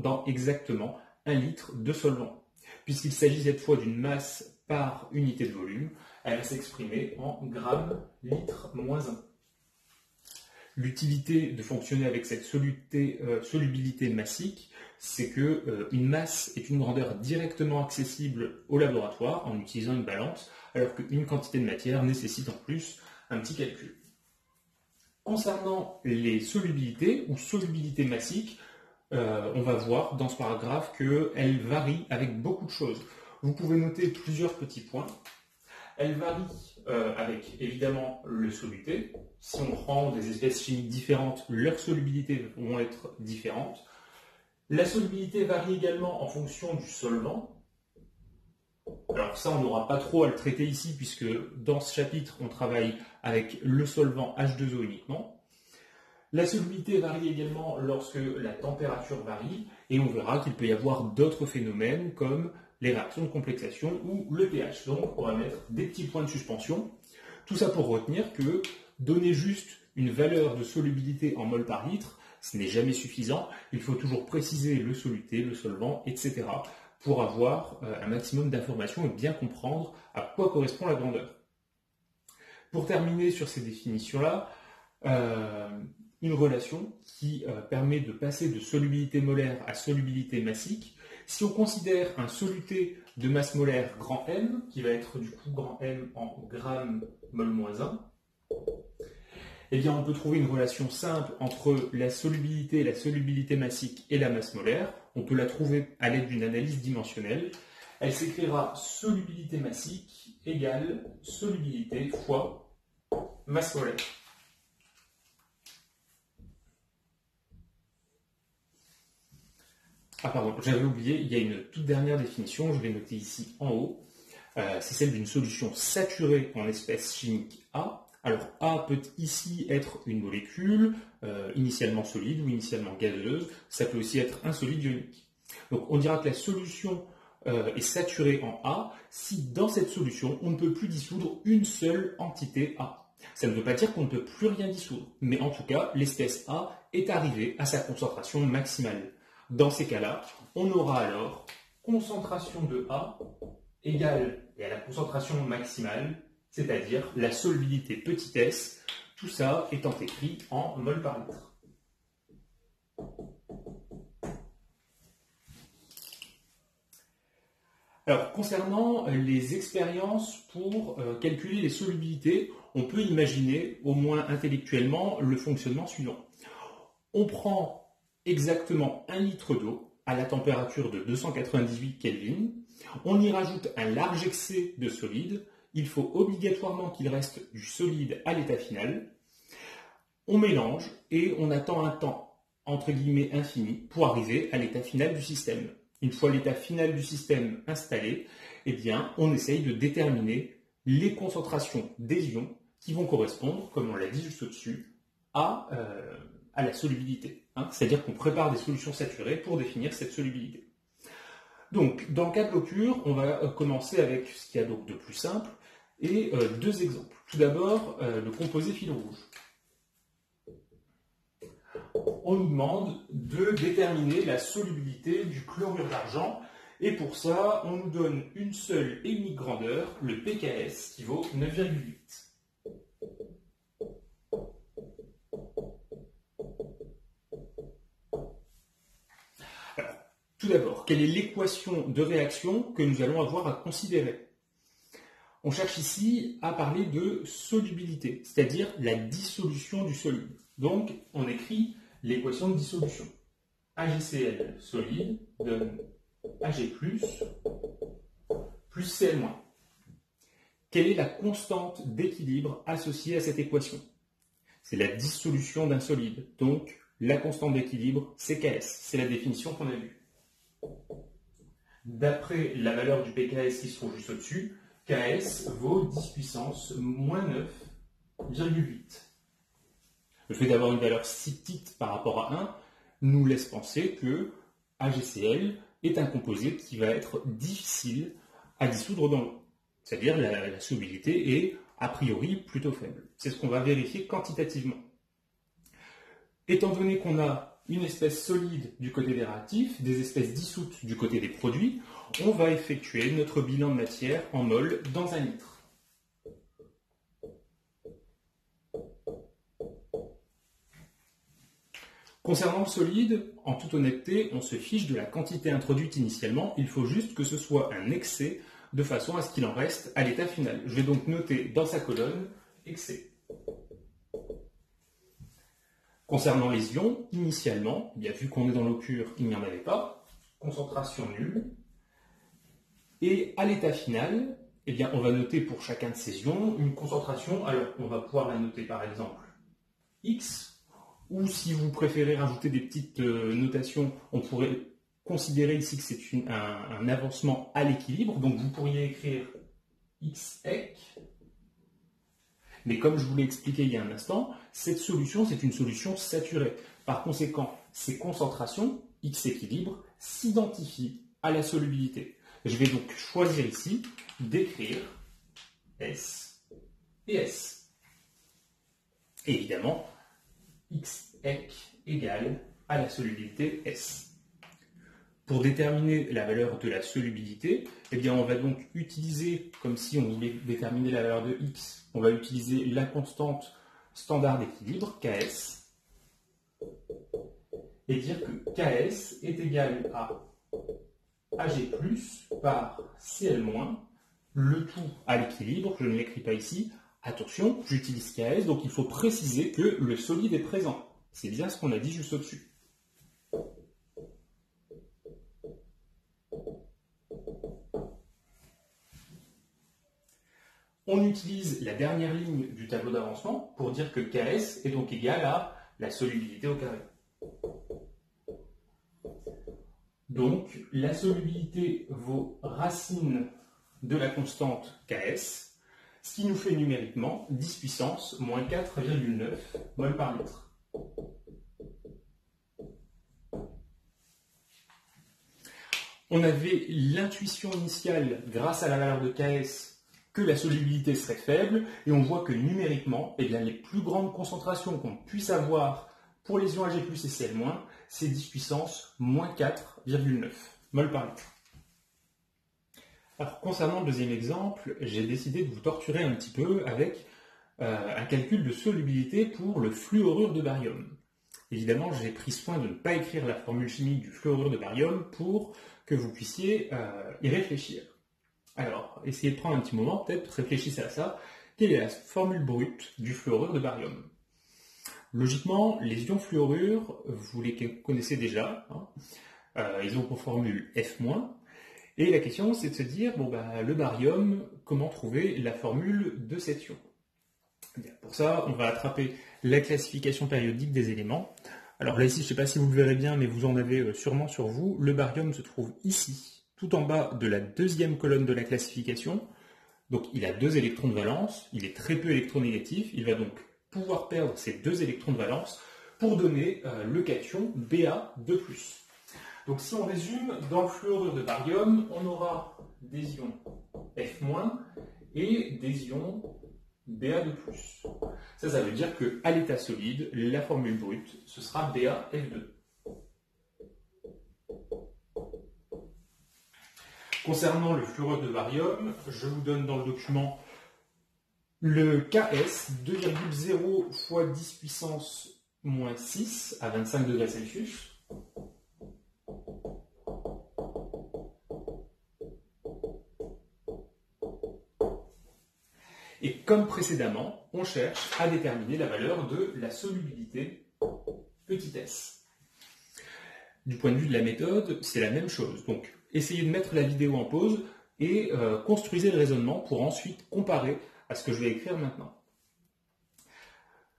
S1: dans exactement 1 litre de solvant. Puisqu'il s'agit cette fois d'une masse par unité de volume, elle va s'exprimer en grammes litre moins 1. L'utilité de fonctionner avec cette solubilité massique, c'est qu'une masse est une grandeur directement accessible au laboratoire en utilisant une balance, alors qu'une quantité de matière nécessite en plus un petit calcul. Concernant les solubilités ou solubilités massiques, on va voir dans ce paragraphe qu'elles varient avec beaucoup de choses. Vous pouvez noter plusieurs petits points. Elles varient avec évidemment le soluté. Si on prend des espèces chimiques différentes, leurs solubilités vont être différentes. La solubilité varie également en fonction du solvant. Alors ça, on n'aura pas trop à le traiter ici, puisque dans ce chapitre, on travaille avec le solvant H2O uniquement. La solubilité varie également lorsque la température varie, et on verra qu'il peut y avoir d'autres phénomènes comme les réactions de complexation ou le pH. Donc on va mettre des petits points de suspension. Tout ça pour retenir que donner juste une valeur de solubilité en mol par litre, ce n'est jamais suffisant. Il faut toujours préciser le soluté, le solvant, etc. pour avoir un maximum d'informations et bien comprendre à quoi correspond la grandeur. Pour terminer sur ces définitions-là, une relation qui permet de passer de solubilité molaire à solubilité massique. Si on considère un soluté de masse molaire grand M, qui va être du coup grand M en grammes mol-1, eh bien on peut trouver une relation simple entre la solubilité massique et la masse molaire. On peut la trouver à l'aide d'une analyse dimensionnelle. Elle s'écrira solubilité massique égale solubilité fois masse molaire. Ah pardon, j'avais oublié, il y a une toute dernière définition, je vais noter ici en haut. C'est celle d'une solution saturée en espèce chimique A. Alors A peut ici être une molécule, initialement solide ou initialement gazeuse. Ça peut aussi être un solide ionique. Donc on dira que la solution est saturée en A si dans cette solution on ne peut plus dissoudre une seule entité A. Ça ne veut pas dire qu'on ne peut plus rien dissoudre, mais en tout cas l'espèce A est arrivée à sa concentration maximale. Dans ces cas-là, on aura alors concentration de A égale à la concentration maximale, c'est-à-dire la solubilité petit s, tout ça étant écrit en mol par litre. Alors, concernant les expériences pour calculer les solubilités, on peut imaginer, au moins intellectuellement, le fonctionnement suivant. On prend exactement 1 litre d'eau à la température de 298 Kelvin. On y rajoute un large excès de solide. Il faut obligatoirement qu'il reste du solide à l'état final. On mélange et on attend un temps, entre guillemets, infini pour arriver à l'état final du système. Une fois l'état final du système installé, eh bien, on essaye de déterminer les concentrations des ions qui vont correspondre, comme on l'a dit juste au-dessus, à la solubilité. C'est-à-dire qu'on prépare des solutions saturées pour définir cette solubilité. Donc, dans le cas de l'occure, on va commencer avec ce qu'il y a donc de plus simple et deux exemples. Tout d'abord, le composé fil rouge. On nous demande de déterminer la solubilité du chlorure d'argent et pour ça, on nous donne une seule et unique grandeur, le pKs, qui vaut 9,8. Tout d'abord, quelle est l'équation de réaction que nous allons avoir à considérer? On cherche ici à parler de solubilité, c'est-à-dire la dissolution du solide. Donc, on écrit l'équation de dissolution. AgCl solide donne Ag+, plus Cl-. Quelle est la constante d'équilibre associée à cette équation? C'est la dissolution d'un solide. Donc, la constante d'équilibre, c'est Ks. C'est la définition qu'on a vue. D'après la valeur du pKs qui se trouve juste au-dessus, Ks vaut 10 puissance moins 9,8. Le fait d'avoir une valeur si petite par rapport à 1 nous laisse penser que AgCl est un composé qui va être difficile à dissoudre dans l'eau. C'est-à-dire la solubilité est a priori plutôt faible. C'est ce qu'on va vérifier quantitativement. Étant donné qu'on a une espèce solide du côté des réactifs, des espèces dissoutes du côté des produits, on va effectuer notre bilan de matière en mol dans 1 litre. Concernant le solide, en toute honnêteté, on se fiche de la quantité introduite initialement, il faut juste que ce soit un excès de façon à ce qu'il en reste à l'état final. Je vais donc noter dans sa colonne excès. Concernant les ions, initialement, bien vu qu'on est dans l'eau pure, il n'y en avait pas, concentration nulle. Et à l'état final, eh bien, on va noter pour chacun de ces ions une concentration, alors on va pouvoir la noter par exemple X, ou si vous préférez rajouter des petites notations, on pourrait considérer ici que c'est un avancement à l'équilibre, donc vous pourriez écrire xec, mais comme je vous l'ai expliqué il y a un instant, cette solution, c'est une solution saturée. Par conséquent, ces concentrations, x équilibre, s'identifient à la solubilité. Je vais donc choisir ici d'écrire S et S. Et évidemment, xec égale à la solubilité S. Pour déterminer la valeur de la solubilité, eh bien on va donc utiliser, comme si on voulait déterminer la valeur de x, on va utiliser la constante standard d'équilibre, Ks, et dire que Ks est égal à Ag plus par Cl moins, le tout à l'équilibre, je ne l'écris pas ici. Attention, j'utilise Ks, donc il faut préciser que le solide est présent. C'est bien ce qu'on a dit juste au-dessus. On utilise la dernière ligne du tableau d'avancement pour dire que Ks est donc égal à la solubilité au carré. Donc, la solubilité vaut racine de la constante Ks, ce qui nous fait numériquement 10 puissance moins 4,9 mol par litre. On avait l'intuition initiale, grâce à la valeur de Ks, que la solubilité serait faible, et on voit que numériquement, eh bien, les plus grandes concentrations qu'on puisse avoir pour les ions Ag+, et Cl-, c'est 10 puissance moins 4,9 mol par litre. Alors, concernant le deuxième exemple, j'ai décidé de vous torturer un petit peu avec un calcul de solubilité pour le fluorure de barium. Évidemment, j'ai pris soin de ne pas écrire la formule chimique du fluorure de barium pour que vous puissiez y réfléchir. Alors, essayez de prendre un petit moment, peut-être réfléchissez à ça. Quelle est la formule brute du fluorure de barium? Logiquement, les ions fluorure, vous les connaissez déjà, hein. Ils ont pour formule F-. Et la question, c'est de se dire, bon, le barium, comment trouver la formule de cet ion? Bien, pour ça, on va attraper la classification périodique des éléments. Alors là, ici, je ne sais pas si vous le verrez bien, mais vous en avez sûrement sur vous. Le barium se trouve ici, tout en bas de la deuxième colonne de la classification. Donc il a 2 électrons de valence, il est très peu électronégatif, il va donc pouvoir perdre ces 2 électrons de valence pour donner le cation Ba2+. Donc si on résume, dans le fluorure de barium, on aura des ions F- et des ions Ba2+. Ça veut dire qu'à l'état solide, la formule brute, ce sera BaF2. Concernant le fluorure de barium, je vous donne dans le document le Ks, 2,0 fois 10 puissance moins 6 à 25 degrés Celsius. Et comme précédemment, on cherche à déterminer la valeur de la solubilité petit s. Du point de vue de la méthode, c'est la même chose. Donc, essayez de mettre la vidéo en pause et construisez le raisonnement pour ensuite comparer à ce que je vais écrire maintenant.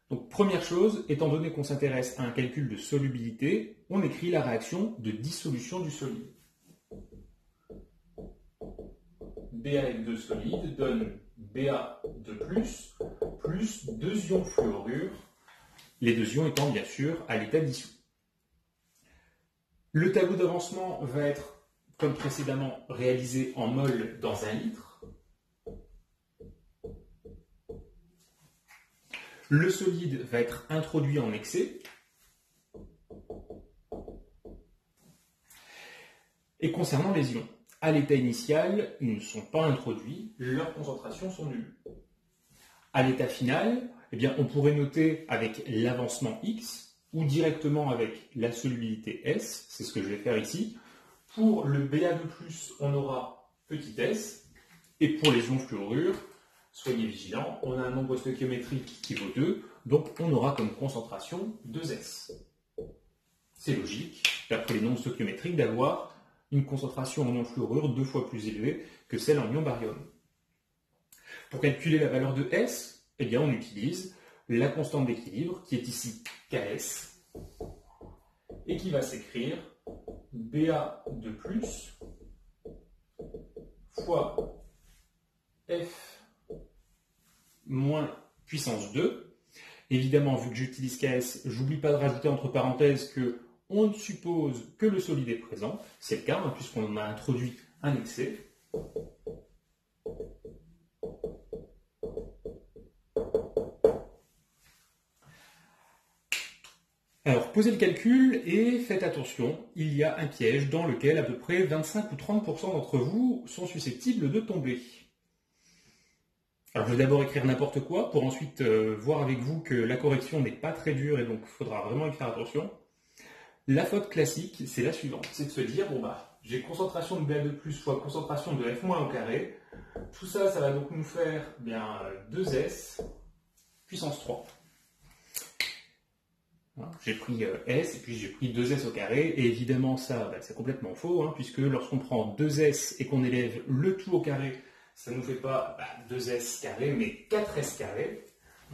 S1: Donc, première chose, étant donné qu'on s'intéresse à un calcul de solubilité, on écrit la réaction de dissolution du solide. BaF2 solide donne Ba2+, plus 2 ions fluorure, les 2 ions étant bien sûr à l'état dissous. Le tableau d'avancement va être, comme précédemment, réalisé en mol dans 1 litre. Le solide va être introduit en excès. Et concernant les ions, à l'état initial, ils ne sont pas introduits, leurs concentrations sont nulles. À l'état final, eh bien, on pourrait noter avec l'avancement X, ou directement avec la solubilité S, c'est ce que je vais faire ici. Pour le Ba2+, on aura petit s, et pour les ions fluorure, soyez vigilants, on a un nombre stoichiométrique qui vaut 2, donc on aura comme concentration 2s. C'est logique, d'après les nombres stoichiométriques, d'avoir une concentration en ion fluorure 2 fois plus élevée que celle en ion barium. Pour calculer la valeur de S, eh bien on utilise la constante d'équilibre qui est ici Ks et qui va s'écrire Ba de plus fois F moins puissance 2. Évidemment, vu que j'utilise KS, j'oublie pas de rajouter entre parenthèses que on suppose que le solide est présent. C'est le cas, hein, puisqu'on a introduit un excès. Alors, posez le calcul et faites attention, il y a un piège dans lequel à peu près 25 ou 30% d'entre vous sont susceptibles de tomber. Alors, je vais d'abord écrire n'importe quoi pour ensuite voir avec vous que la correction n'est pas très dure et donc il faudra vraiment y faire attention. La faute classique, c'est la suivante, c'est de se dire, bon bah, j'ai concentration de Ba2 plus fois concentration de F- au carré. Tout ça, ça va donc nous faire bien 2S puissance 3. J'ai pris S et puis j'ai pris 2S au carré, et évidemment ça, c'est complètement faux, hein, puisque lorsqu'on prend 2S et qu'on élève le tout au carré, ça ne nous fait pas 2S carré, mais 4S carré.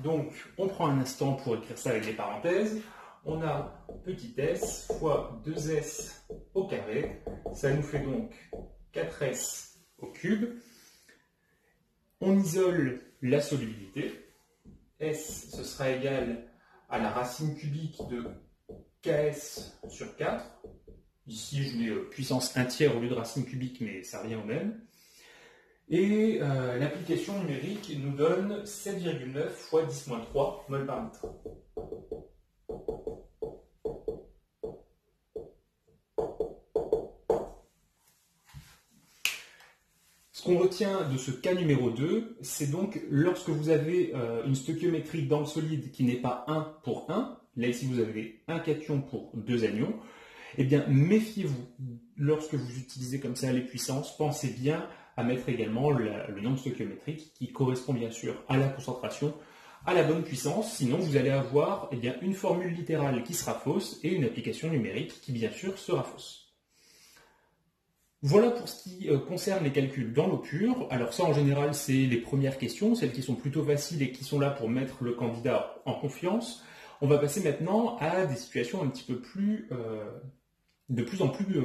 S1: Donc on prend un instant pour écrire ça avec des parenthèses. On a petit s fois 2S au carré, ça nous fait donc 4S au cube. On isole la solubilité. S, ce sera égal à la racine cubique de Ks sur 4. Ici, je mets puissance 1 tiers au lieu de racine cubique, mais ça revient au même. Et l'application numérique nous donne 7,9 fois 10-3 mol par litre. Ce qu'on retient de ce cas numéro 2, c'est donc lorsque vous avez une stoichiométrie dans le solide qui n'est pas 1 pour 1, là ici vous avez un cation pour 2 anions, eh bien méfiez-vous, lorsque vous utilisez comme ça les puissances, pensez bien à mettre également le nombre stoichiométrique qui correspond bien sûr à la concentration, à la bonne puissance, sinon vous allez avoir une formule littérale qui sera fausse et une application numérique qui bien sûr sera fausse. Voilà pour ce qui concerne les calculs dans l'eau pure. Alors ça, en général, c'est les premières questions, celles qui sont plutôt faciles et qui sont là pour mettre le candidat en confiance. On va passer maintenant à des situations un petit peu plus, de plus en plus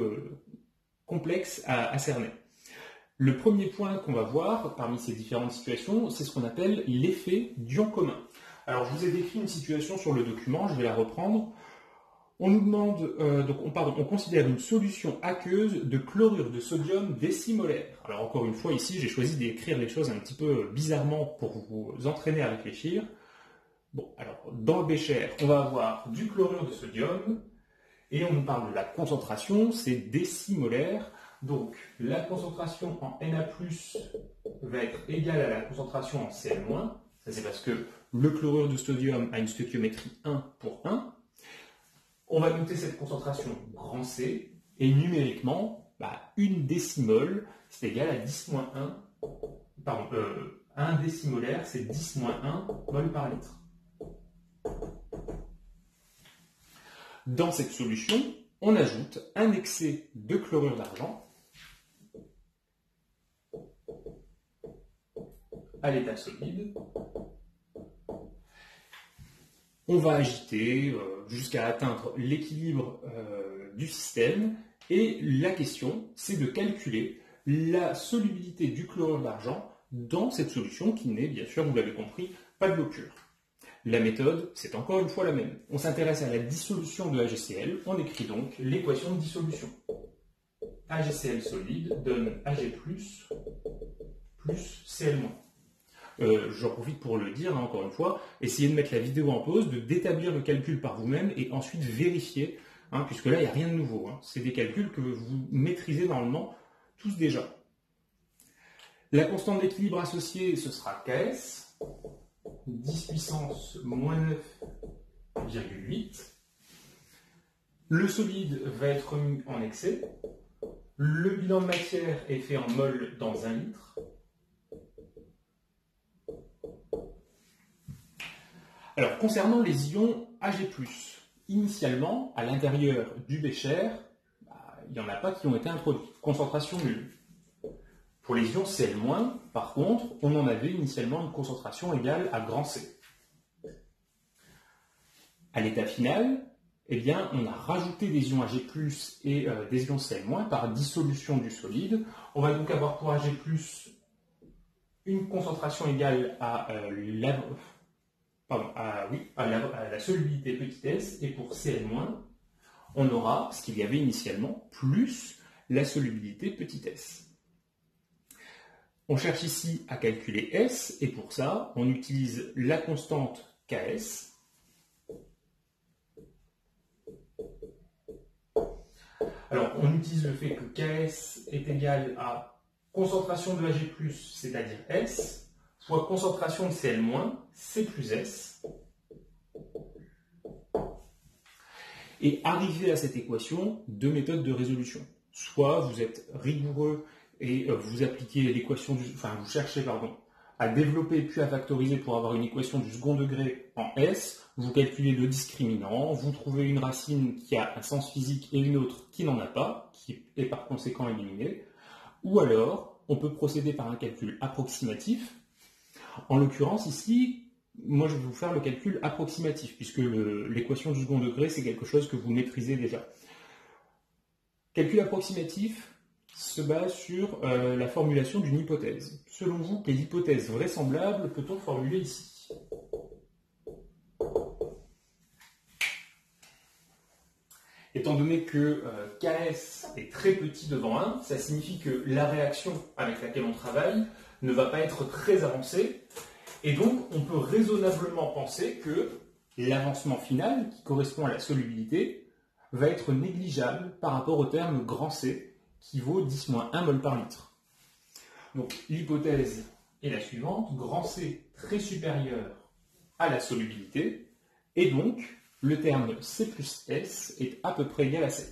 S1: complexes à cerner. Le premier point qu'on va voir parmi ces différentes situations, c'est ce qu'on appelle l'effet d'ion commun. Alors, je vous ai décrit une situation sur le document, je vais la reprendre. On nous demande, on considère une solution aqueuse de chlorure de sodium décimolaire. Alors encore une fois, ici, j'ai choisi d'écrire les choses un petit peu bizarrement pour vous entraîner à réfléchir. Bon, alors, dans le bécher, on va avoir du chlorure de sodium, et on nous parle de la concentration, c'est décimolaire. Donc, la concentration en Na+, va être égale à la concentration en Cl-. Ça, c'est parce que le chlorure de sodium a une stoichiométrie 1 pour 1. On va noter cette concentration grand C, et numériquement, une décimole, c'est égal à 10-1, pardon, 1 décimolaire, c'est 10-1 mol par litre. Dans cette solution, on ajoute un excès de chlorure d'argent à l'état solide. On va agiter jusqu'à atteindre l'équilibre du système, et la question, c'est de calculer la solubilité du chlorure d'argent dans cette solution qui n'est, bien sûr, vous l'avez compris, pas de l'eau pure. La méthode, c'est encore une fois la même. On s'intéresse à la dissolution de HCl, on écrit donc l'équation de dissolution. HCl solide donne Ag+, plus Cl-. J'en profite pour le dire, encore une fois, essayez de mettre la vidéo en pause, de d'établir le calcul par vous-même et ensuite vérifier, puisque là, il n'y a rien de nouveau. C'est des calculs que vous maîtrisez normalement tous déjà. La constante d'équilibre associée, ce sera Ks, 10 puissance moins 9,8. Le solide va être mis en excès. Le bilan de matière est fait en mol dans 1 litre. Alors, concernant les ions Ag+, initialement, à l'intérieur du bécher, il n'y en a pas qui ont été introduits. Concentration nulle. Pour les ions Cl-, par contre, on en avait initialement une concentration égale à grand C. À l'état final, eh bien, on a rajouté des ions Ag+, et des ions Cl- par dissolution du solide. On va donc avoir pour Ag+, une concentration égale à, à la solubilité petit s, et pour Cl-, on aura ce qu'il y avait initialement, plus la solubilité petit s. On cherche ici à calculer S, et pour ça, on utilise la constante Ks. Alors, on utilise le fait que Ks est égal à concentration de Ag+, c'est-à-dire S, fois concentration de Cl-, C plus S. Et arrivé à cette équation, deux méthodes de résolution. Soit vous êtes rigoureux et vous appliquez l'équation vous cherchez à développer puis à factoriser pour avoir une équation du second degré en S, vous calculez le discriminant, vous trouvez une racine qui a un sens physique et une autre qui n'en a pas, qui est par conséquent éliminée, ou alors on peut procéder par un calcul approximatif. En l'occurrence ici, moi je vais vous faire le calcul approximatif, puisque l'équation du second degré c'est quelque chose que vous maîtrisez déjà. Calcul approximatif se base sur la formulation d'une hypothèse. Selon vous, quelle hypothèse vraisemblable peut-on formuler ici? Étant donné que Ks est très petit devant 1, ça signifie que la réaction avec laquelle on travaille ne va pas être très avancée, et donc on peut raisonnablement penser que l'avancement final, qui correspond à la solubilité, va être négligeable par rapport au terme grand C, qui vaut 10-1 mol par litre. Donc l'hypothèse est la suivante, grand C très supérieur à la solubilité, et donc le terme C plus S est à peu près égal à C.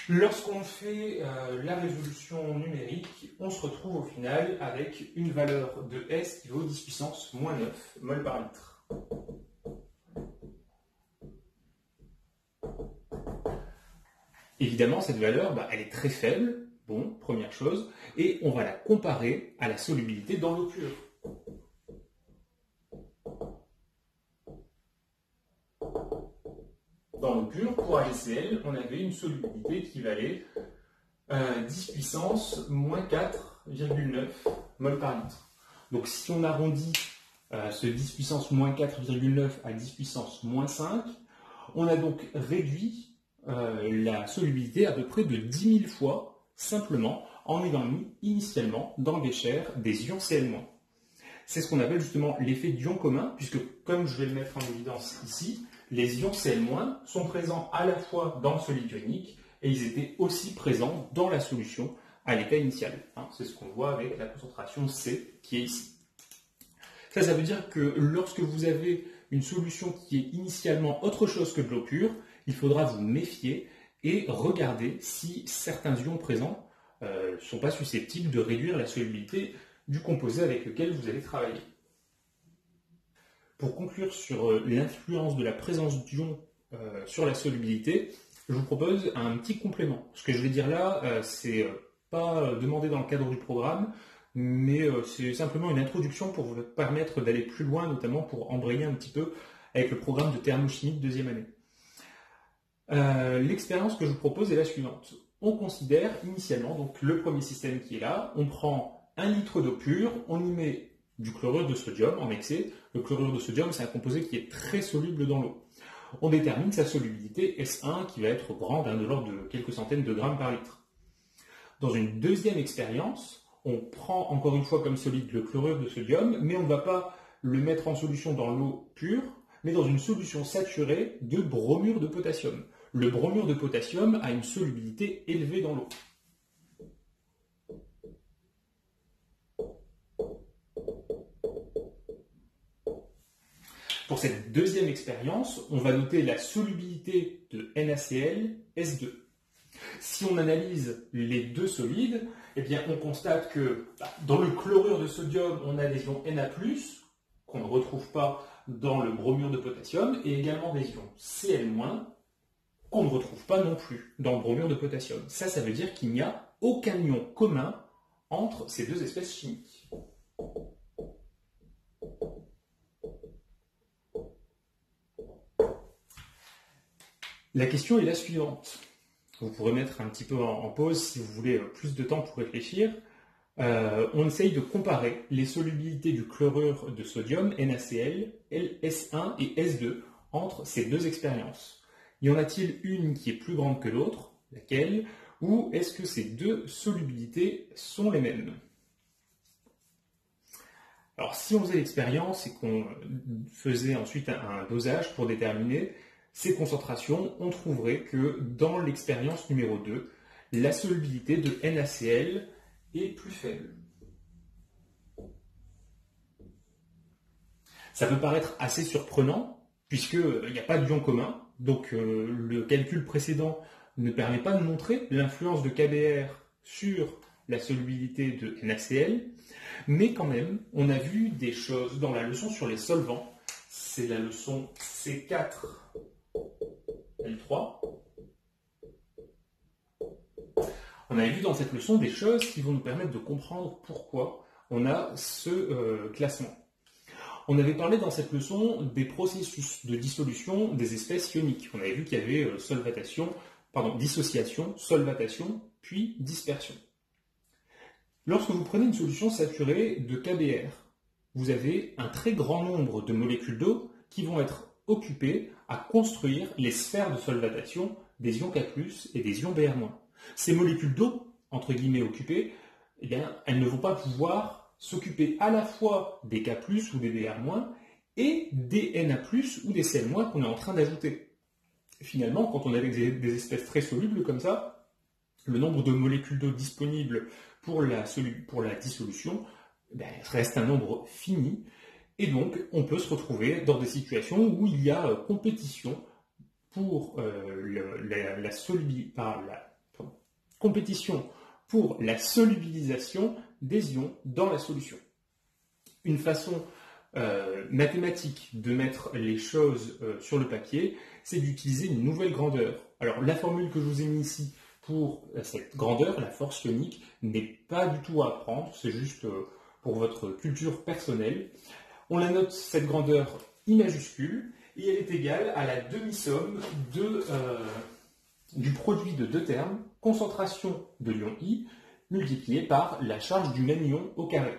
S1: Lorsqu'on fait la résolution numérique, on se retrouve au final avec une valeur de S qui vaut 10 puissance moins 9 mol par litre. Évidemment, cette valeur, elle est très faible, bon, première chose, et on va la comparer à la solubilité dans l'eau pure. Dans l'eau pure, pour AgCl, on avait une solubilité qui valait 10 puissance moins 4,9 mol par litre. Donc si on arrondit ce 10 puissance moins 4,9 à 10 puissance moins 5, on a donc réduit la solubilité à peu près de 10 000 fois, simplement en ayant mis initialement dans le bécher des ions Cl-. C'est ce qu'on appelle justement l'effet d'ion commun, puisque comme je vais le mettre en évidence ici, les ions Cl- sont présents à la fois dans le solide ionique et ils étaient aussi présents dans la solution à l'état initial. C'est ce qu'on voit avec la concentration C qui est ici. Ça veut dire que lorsque vous avez une solution qui est initialement autre chose que de l'eau pure, il faudra vous méfier et regarder si certains ions présents ne sont pas susceptibles de réduire la solubilité du composé avec lequel vous allez travailler. Pour conclure sur l'influence de la présence d'ions sur la solubilité, je vous propose un petit complément. Ce que je vais dire là, c'est pas demandé dans le cadre du programme, mais c'est simplement une introduction pour vous permettre d'aller plus loin, notamment pour embrayer un petit peu avec le programme de thermochimie de deuxième année. L'expérience que je vous propose est la suivante. On considère initialement donc le premier système qui est là, on prend 1 litre d'eau pure, on y met du chlorure de sodium en excès. Le chlorure de sodium, c'est un composé qui est très soluble dans l'eau. On détermine sa solubilité S1 qui va être grande, de l'ordre de quelques centaines de grammes par litre. Dans une deuxième expérience, on prend encore une fois comme solide le chlorure de sodium, mais on ne va pas le mettre en solution dans l'eau pure, mais dans une solution saturée de bromure de potassium. Le bromure de potassium a une solubilité élevée dans l'eau. Pour cette deuxième expérience, on va noter la solubilité de NaCl S2. Si on analyse les deux solides, eh bien, on constate que dans le chlorure de sodium, on a des ions Na+, qu'on ne retrouve pas dans le bromure de potassium, et également des ions Cl-, qu'on ne retrouve pas non plus dans le bromure de potassium. Ça veut dire qu'il n'y a aucun ion commun entre ces deux espèces chimiques. La question est la suivante. Vous pourrez mettre un petit peu en pause si vous voulez plus de temps pour réfléchir. On essaye de comparer les solubilités du chlorure de sodium, NaCl, S1 et S2 entre ces deux expériences. Y en a-t-il une qui est plus grande que l'autre? Laquelle? Ou est-ce que ces deux solubilités sont les mêmes? Alors si on faisait l'expérience et qu'on faisait ensuite un dosage pour déterminer ces concentrations, on trouverait que dans l'expérience numéro 2, la solubilité de NaCl est plus faible. Ça peut paraître assez surprenant, puisqu'il n'y a pas d'ion commun, donc le calcul précédent ne permet pas de montrer l'influence de KBr sur la solubilité de NaCl, mais quand même, on a vu des choses dans la leçon sur les solvants, c'est la leçon C4L3. On a vu dans cette leçon des choses qui vont nous permettre de comprendre pourquoi on a ce classement. On avait parlé dans cette leçon des processus de dissolution des espèces ioniques. On avait vu qu'il y avait dissociation, solvatation, puis dispersion. Lorsque vous prenez une solution saturée de KBr, vous avez un très grand nombre de molécules d'eau qui vont être occupées à construire les sphères de solvatation des ions K+, et des ions Br-. Ces molécules d'eau, entre guillemets occupées, eh bien, elles ne vont pas pouvoir s'occuper à la fois des K+, ou des Br-, et des Na+, ou des Cl- qu'on est en train d'ajouter. Finalement, quand on a des espèces très solubles comme ça, le nombre de molécules d'eau disponibles pour la dissolution reste un nombre fini, et donc on peut se retrouver dans des situations où il y a compétition pour la solubilisation des ions dans la solution. Une façon mathématique de mettre les choses sur le papier, c'est d'utiliser une nouvelle grandeur. Alors la formule que je vous ai mise ici pour cette grandeur, la force ionique, n'est pas du tout à apprendre, c'est juste pour votre culture personnelle. On la note, cette grandeur, I majuscule, et elle est égale à la demi-somme du produit de deux termes, concentration de l'ion I, multiplié par la charge du même ion au carré.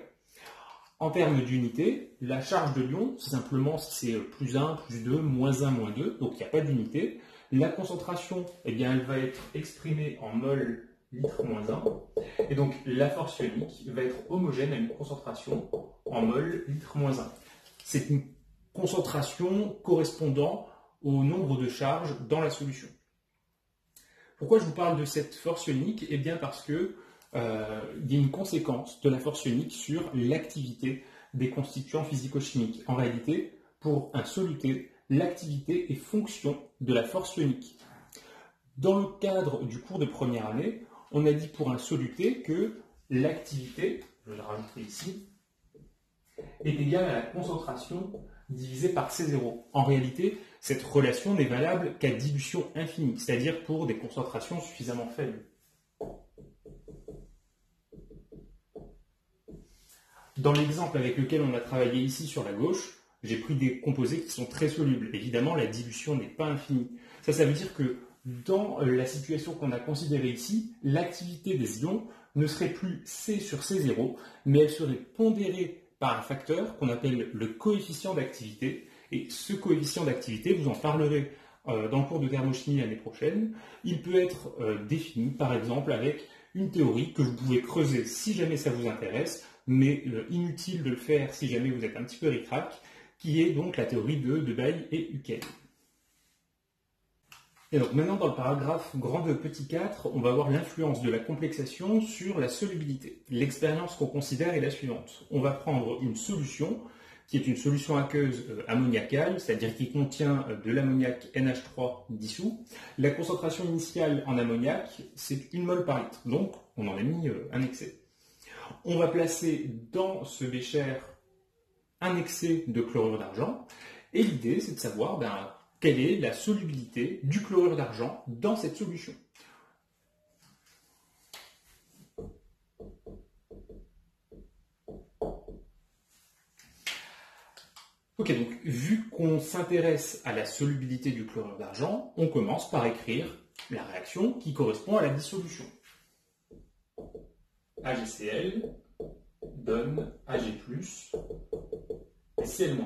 S1: En termes d'unité, la charge de l'ion, c'est simplement si c'est plus 1, plus 2, moins 1, moins 2, donc il n'y a pas d'unité. La concentration, eh bien, elle va être exprimée en mol litre moins 1. Et donc la force ionique va être homogène à une concentration en mol litre moins 1. C'est une concentration correspondant au nombre de charges dans la solution. Pourquoi je vous parle de cette force ionique? Eh bien parce que il y a une conséquence de la force ionique sur l'activité des constituants physico-chimiques. En réalité, pour un soluté, l'activité est fonction de la force ionique. Dans le cadre du cours de première année, on a dit pour un soluté que l'activité, je vais le rajouter ici, est égale à la concentration divisée par C0. En réalité, cette relation n'est valable qu'à dilution infinie, c'est-à-dire pour des concentrations suffisamment faibles. Dans l'exemple avec lequel on a travaillé ici sur la gauche, j'ai pris des composés qui sont très solubles. Évidemment, la dilution n'est pas infinie. Ça veut dire que dans la situation qu'on a considérée ici, l'activité des ions ne serait plus C sur C0, mais elle serait pondérée par un facteur qu'on appelle le coefficient d'activité. Et ce coefficient d'activité, vous en parlerez dans le cours de thermochimie l'année prochaine. Il peut être défini, par exemple, avec une théorie que vous pouvez creuser si jamais ça vous intéresse, mais inutile de le faire si jamais vous êtes un petit peu ric-rac, qui est donc la théorie de Debye et Huckel. Et donc maintenant, dans le paragraphe grand de petit 4, on va voir l'influence de la complexation sur la solubilité. L'expérience qu'on considère est la suivante. On va prendre une solution, qui est une solution aqueuse ammoniacale, c'est-à-dire qui contient de l'ammoniac NH3 dissous. La concentration initiale en ammoniac, c'est 1 mol par litre, donc on en a mis un excès. On va placer dans ce bécher un excès de chlorure d'argent, et l'idée c'est de savoir quelle est la solubilité du chlorure d'argent dans cette solution. Ok, donc vu qu'on s'intéresse à la solubilité du chlorure d'argent, on commence par écrire la réaction qui correspond à la dissolution. AgCl donne Ag+, Cl-.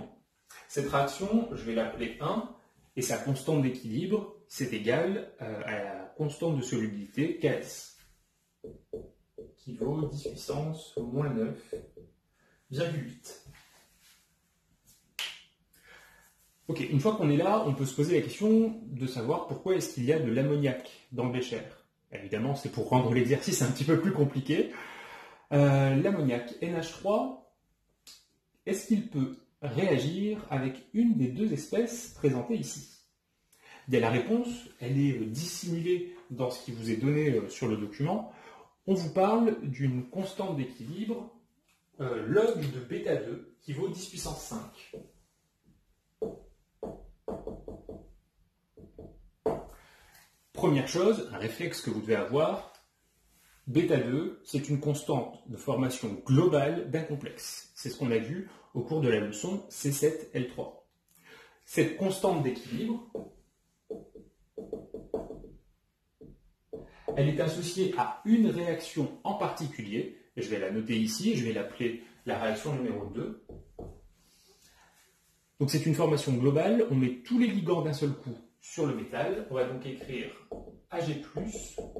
S1: Cette réaction, je vais l'appeler 1, et sa constante d'équilibre, c'est égal à la constante de solubilité Ks, qui vaut 10 puissance moins 9,8. Ok, une fois qu'on est là, on peut se poser la question de savoir pourquoi est-ce qu'il y a de l'ammoniac dans le bécher. Évidemment, c'est pour rendre l'exercice un petit peu plus compliqué. L'ammoniac NH3, est-ce qu'il peut réagir avec une des deux espèces présentées ici? Bien, la réponse, elle est dissimulée dans ce qui vous est donné sur le document. On vous parle d'une constante d'équilibre log de bêta 2 qui vaut 10 puissance 5. Première chose, un réflexe que vous devez avoir, bêta 2, c'est une constante de formation globale d'un complexe. C'est ce qu'on a vu au cours de la leçon C7L3. Cette constante d'équilibre, elle est associée à une réaction en particulier, et je vais la noter ici, et je vais l'appeler la réaction numéro 2. Donc c'est une formation globale, on met tous les ligands d'un seul coup sur le métal, on va donc écrire Ag+,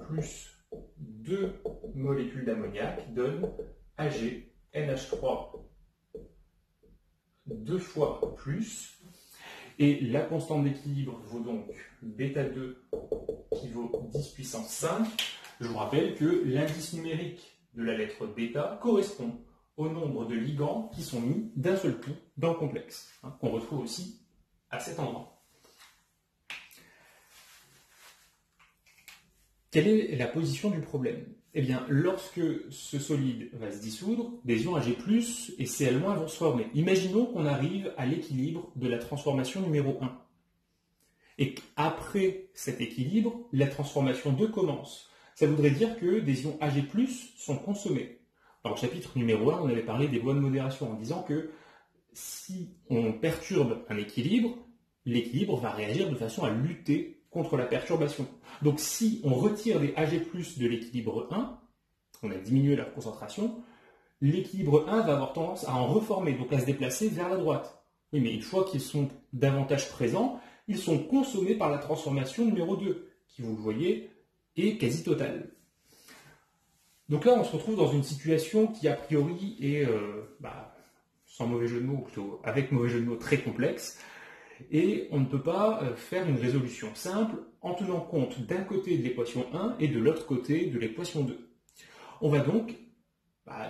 S1: plus 2 molécules d'ammoniac donne Ag, NH3, 2 fois plus, et la constante d'équilibre vaut donc bêta 2 qui vaut 10 puissance 5. Je vous rappelle que l'indice numérique de la lettre bêta correspond au nombre de ligands qui sont mis d'un seul coup dans le complexe, qu'on retrouve aussi à cet endroit. Quelle est la position du problème? Eh bien, lorsque ce solide va se dissoudre, des ions Ag+, et Cl- vont se former. Imaginons qu'on arrive à l'équilibre de la transformation numéro 1. Et qu'après cet équilibre, la transformation 2 commence. Ça voudrait dire que des ions Ag+, sont consommés. Dans le chapitre numéro 1, on avait parlé des lois de modération en disant que si on perturbe un équilibre, l'équilibre va réagir de façon à lutter contre la perturbation. Donc si on retire des Ag+ de l'équilibre 1, on a diminué leur concentration, l'équilibre 1 va avoir tendance à en reformer, donc à se déplacer vers la droite. Oui, mais une fois qu'ils sont davantage présents, ils sont consommés par la transformation numéro 2, qui, vous le voyez, est quasi totale. Donc là, on se retrouve dans une situation qui, a priori, est, sans mauvais jeu de mots, ou plutôt avec mauvais jeu de mots, très complexe, et on ne peut pas faire une résolution simple en tenant compte d'un côté de l'équation 1 et de l'autre côté de l'équation 2. On va donc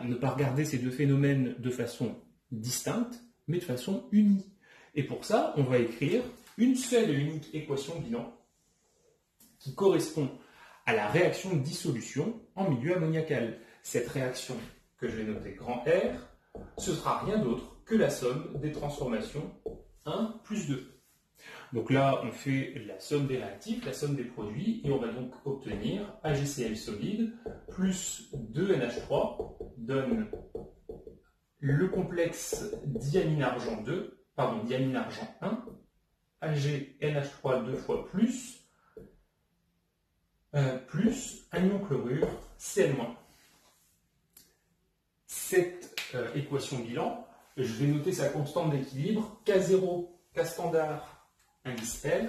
S1: ne pas regarder ces deux phénomènes de façon distincte, mais de façon unie. Et pour ça, on va écrire une seule et unique équation bilan qui correspond à la réaction de dissolution en milieu ammoniacal. Cette réaction, que je vais noter grand R, ce sera rien d'autre que la somme des transformations 1 plus 2. Donc là, on fait la somme des réactifs, la somme des produits, et on va donc obtenir AgCl solide plus 2NH3 donne le complexe diamine argent 1, AgNH3 2 fois plus un ion chlorure Cl-. Cette équation bilan, je vais noter sa constante d'équilibre, K0, K standard, indice R.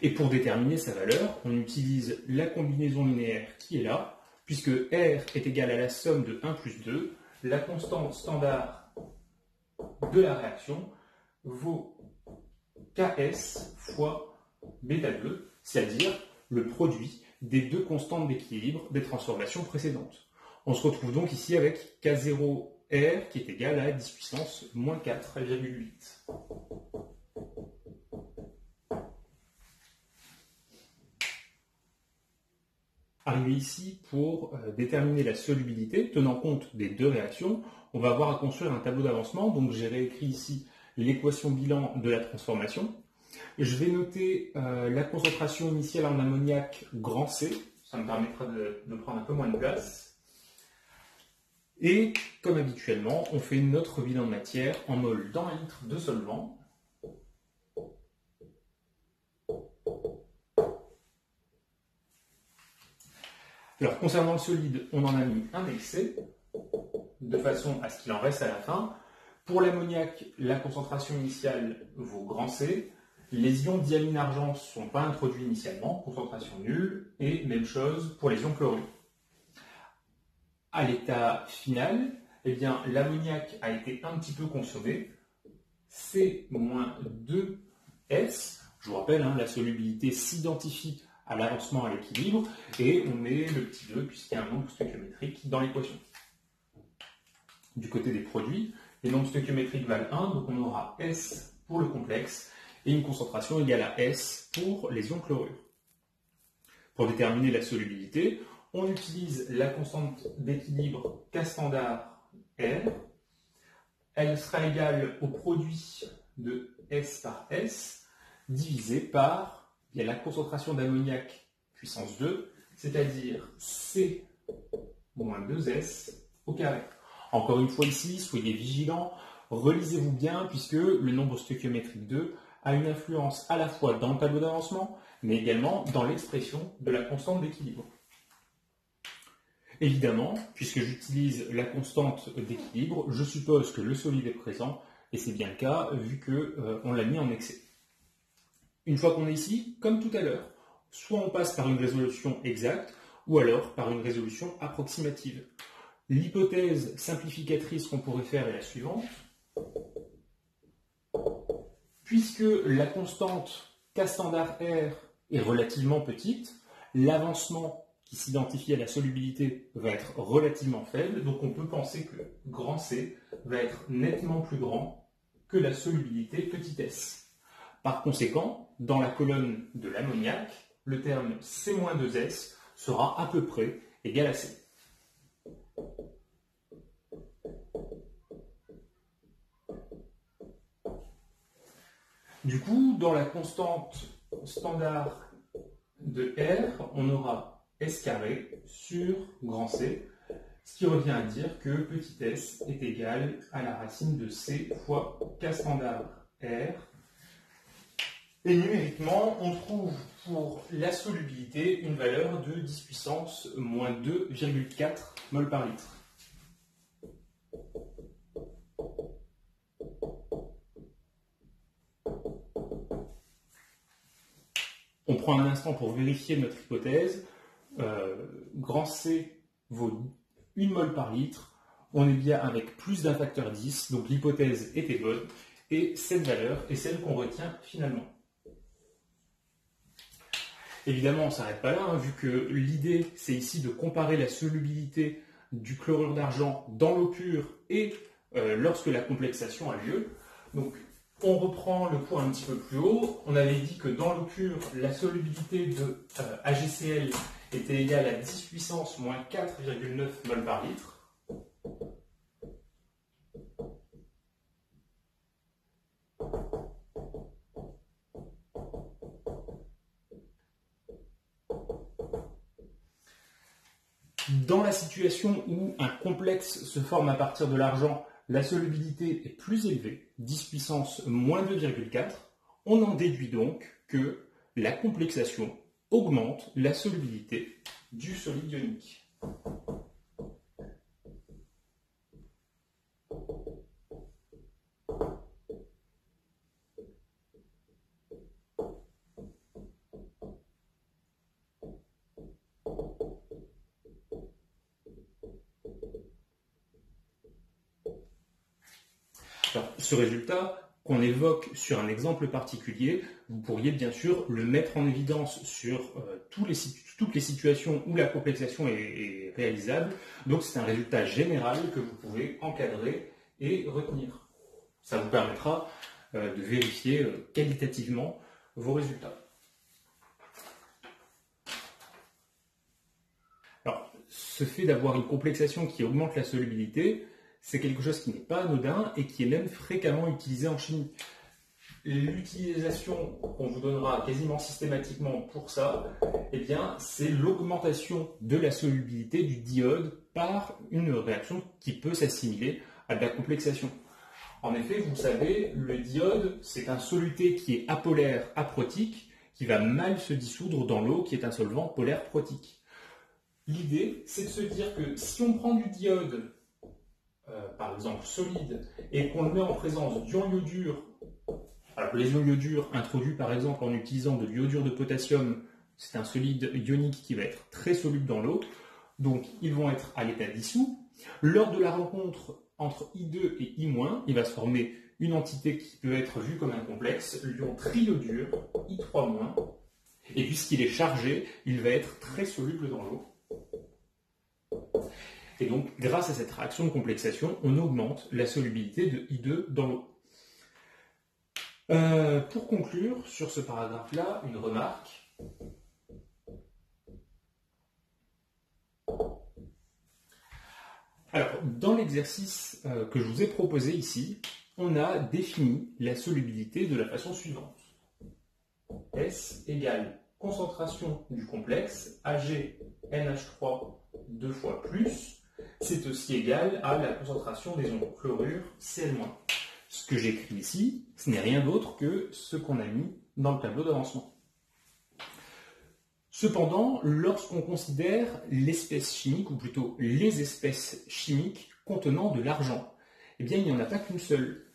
S1: Et pour déterminer sa valeur, on utilise la combinaison linéaire qui est là, puisque R est égal à la somme de 1 plus 2, la constante standard de la réaction vaut Ks fois bêta 2, c'est-à-dire le produit des deux constantes d'équilibre des transformations précédentes. On se retrouve donc ici avec K0R qui est égal à 10 puissance moins 4,8. Arrivé ici, pour déterminer la solubilité, tenant compte des deux réactions, on va avoir à construire un tableau d'avancement. Donc j'ai réécrit ici l'équation bilan de la transformation. Je vais noter la concentration initiale en ammoniac grand C, ça me permettra de prendre un peu moins de place. Et comme habituellement, on fait notre bilan de matière en mol dans 1 litre de solvant. Alors concernant le solide, on en a mis un excès, de façon à ce qu'il en reste à la fin. Pour l'ammoniac, la concentration initiale vaut grand C. Les ions diamine-argent ne sont pas introduits initialement, concentration nulle. Et même chose pour les ions chlorure. À l'état final, eh bien, l'ammoniac a été un petit peu consommé. C-2S. Je vous rappelle, la solubilité s'identifie à l'avancement à l'équilibre, et on met le petit 2 puisqu'il y a un nombre stöchiométrique dans l'équation. Du côté des produits, les nombres stöchiométriques valent 1, donc on aura S pour le complexe, et une concentration égale à S pour les ions chlorure. Pour déterminer la solubilité, on utilise la constante d'équilibre K standard R. Elle sera égale au produit de S par S, divisé par la concentration d'ammoniac puissance 2, c'est-à-dire C moins 2S au carré. Encore une fois ici, soyez vigilants, relisez-vous bien, puisque le nombre stöchiométrique 2 a une influence à la fois dans le tableau d'avancement, mais également dans l'expression de la constante d'équilibre. Évidemment, puisque j'utilise la constante d'équilibre, je suppose que le solide est présent, et c'est bien le cas, vu qu'on l'a mis en excès. Une fois qu'on est ici, comme tout à l'heure, soit on passe par une résolution exacte, ou alors par une résolution approximative. L'hypothèse simplificatrice qu'on pourrait faire est la suivante. Puisque la constante K standard R est relativement petite, l'avancement qui s'identifie à la solubilité va être relativement faible, donc on peut penser que grand C va être nettement plus grand que la solubilité petit s. Par conséquent, dans la colonne de l'ammoniac, le terme C-2S sera à peu près égal à C. Du coup, dans la constante standard de R, on aura S carré sur grand C, ce qui revient à dire que petit s est égal à la racine de C fois K standard R. Et numériquement, on trouve pour la solubilité une valeur de 10 puissance moins 2,4 mol par litre. On prend un instant pour vérifier notre hypothèse. Grand C vaut 1 mol par litre. On est bien avec plus d'un facteur 10, donc l'hypothèse était bonne. Et cette valeur est celle qu'on retient finalement. Évidemment, on ne s'arrête pas là, vu que l'idée, c'est ici de comparer la solubilité du chlorure d'argent dans l'eau pure et lorsque la complexation a lieu. Donc, on reprend le point un petit peu plus haut. On avait dit que dans l'eau pure, la solubilité de AgCl était égale à 10 puissance moins 4,9 mol par litre. Dans la situation où un complexe se forme à partir de l'argent, la solubilité est plus élevée, 10 puissance moins 2,4. On en déduit donc que la complexation augmente la solubilité du solide ionique. Alors, ce résultat qu'on évoque sur un exemple particulier, vous pourriez bien sûr le mettre en évidence sur toutes les situations où la complexation est réalisable. Donc c'est un résultat général que vous pouvez encadrer et retenir. Ça vous permettra de vérifier qualitativement vos résultats. Alors, ce fait d'avoir une complexation qui augmente la solubilité, c'est quelque chose qui n'est pas anodin et qui est même fréquemment utilisé en chimie. l'utilisation qu'on vous donnera quasiment systématiquement pour ça, eh bien, c'est l'augmentation de la solubilité du diode par une réaction qui peut s'assimiler à de la complexation. En effet, vous le savez, le diode, c'est un soluté qui est apolaire aprotique, qui va mal se dissoudre dans l'eau, qui est un solvant polaire protique. L'idée, c'est de se dire que si on prend du diode, par exemple solide, et qu'on le met en présence d'ions iodures, alors les ions iodures introduits par exemple en utilisant de l'iodure de potassium, c'est un solide ionique qui va être très soluble dans l'eau, donc ils vont être à l'état dissous. Lors de la rencontre entre I2 et I-, il va se former une entité qui peut être vue comme un complexe, l'ion triiodure, I3-, et puisqu'il est chargé, il va être très soluble dans l'eau. Et donc, grâce à cette réaction de complexation, on augmente la solubilité de I2 dans l'eau. Pour conclure sur ce paragraphe-là, une remarque. Alors, dans l'exercice que je vous ai proposé ici, on a défini la solubilité de la façon suivante. S égale concentration du complexe AgNH3 2 fois plus, c'est aussi égal à la concentration des ions chlorure Cl-. Ce que j'écris ici, ce n'est rien d'autre que ce qu'on a mis dans le tableau d'avancement. Cependant, lorsqu'on considère l'espèce chimique, ou plutôt les espèces chimiques contenant de l'argent, eh bien il n'y en a pas qu'une seule.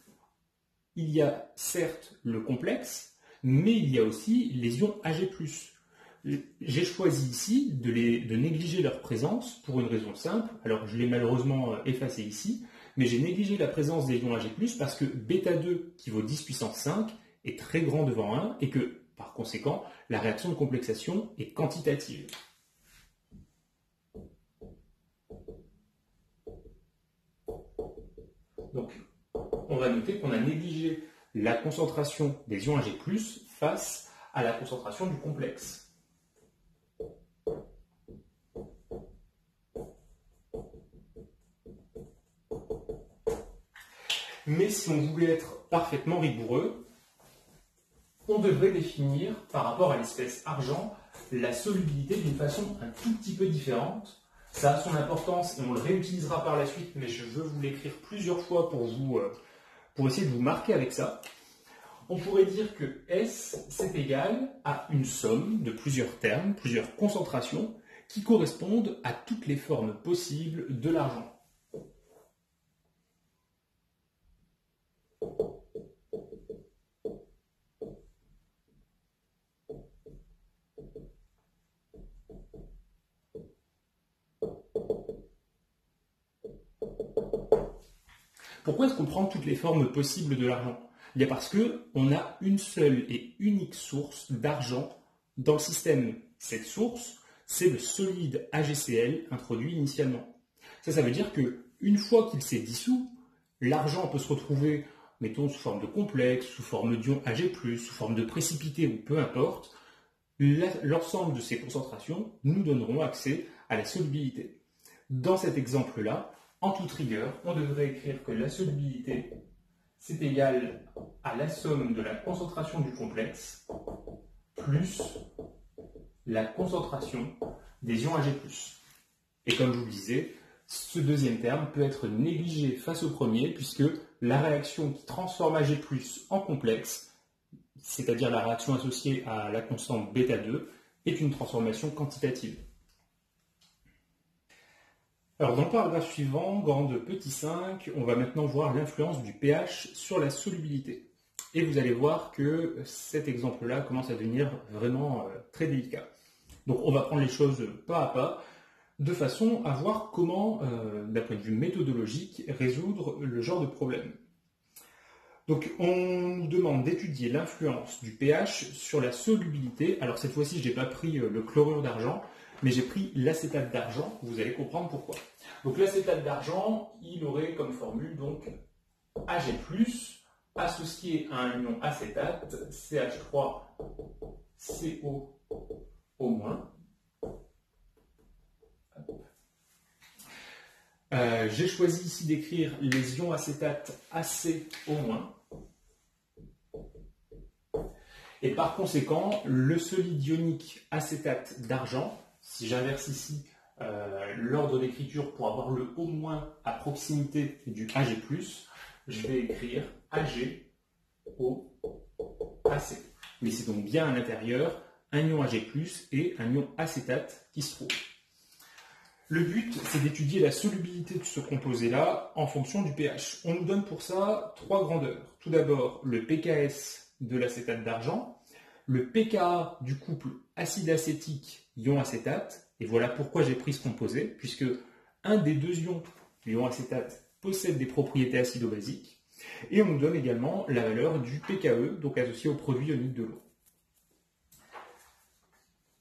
S1: Il y a certes le complexe, mais il y a aussi les ions Ag+. J'ai choisi ici de négliger leur présence pour une raison simple. Alors je l'ai malheureusement effacé ici, mais j'ai négligé la présence des ions Ag+, parce que β2 qui vaut 10 puissance 5 est très grand devant 1 et que, par conséquent, la réaction de complexation est quantitative. Donc, on va noter qu'on a négligé la concentration des ions Ag+, face à la concentration du complexe. Mais si on voulait être parfaitement rigoureux, on devrait définir, par rapport à l'espèce argent, la solubilité d'une façon un tout petit peu différente. Ça a son importance et on le réutilisera par la suite, mais je veux vous l'écrire plusieurs fois pour essayer de vous marquer avec ça. On pourrait dire que S, c'est égal à une somme de plusieurs termes, plusieurs concentrations, qui correspondent à toutes les formes possibles de l'argent. Pourquoi est-ce qu'on prend toutes les formes possibles de l'argent? Eh bien parce qu'on a une seule et unique source d'argent dans le système. Cette source, c'est le solide AgCl introduit initialement. Ça veut dire qu'une fois qu'il s'est dissous, l'argent peut se retrouver, mettons, sous forme de complexe, sous forme d'ion Ag+, sous forme de précipité ou peu importe. L'ensemble de ces concentrations nous donneront accès à la solubilité. Dans cet exemple-là, en toute rigueur, on devrait écrire que la solubilité, c'est égal à la somme de la concentration du complexe plus la concentration des ions Ag+. Et comme je vous le disais, ce deuxième terme peut être négligé face au premier, puisque la réaction qui transforme Ag+ en complexe, c'est-à-dire la réaction associée à la constante β2, est une transformation quantitative. Alors dans le paragraphe suivant, grande petit 5, on va maintenant voir l'influence du pH sur la solubilité. Et vous allez voir que cet exemple-là commence à devenir vraiment très délicat. Donc on va prendre les choses pas à pas, de façon à voir comment, d'un point de vue méthodologique, résoudre le genre de problème. Donc on nous demande d'étudier l'influence du pH sur la solubilité. Alors cette fois-ci, je n'ai pas pris le chlorure d'argent, mais j'ai pris l'acétate d'argent, vous allez comprendre pourquoi. Donc l'acétate d'argent, il aurait comme formule donc Ag+, associé à un ion acétate, CH3CO-. J'ai choisi ici d'écrire les ions acétates AC-. Et par conséquent, le solide ionique acétate d'argent, si j'inverse ici l'ordre d'écriture pour avoir le au moins à proximité du Ag+, je vais écrire AgOAC. Mais c'est donc bien à l'intérieur un ion Ag+, et un ion acétate qui se trouve. Le but, c'est d'étudier la solubilité de ce composé-là en fonction du pH. On nous donne pour ça 3 grandeurs. Tout d'abord, le pKs de l'acétate d'argent, le pKa du couple acide acétique ion acétate, et voilà pourquoi j'ai pris ce composé, puisque un des deux ions, l'ion acétate, possède des propriétés acido-basiques, et on nous donne également la valeur du pKe, donc associé au produit ionique de l'eau.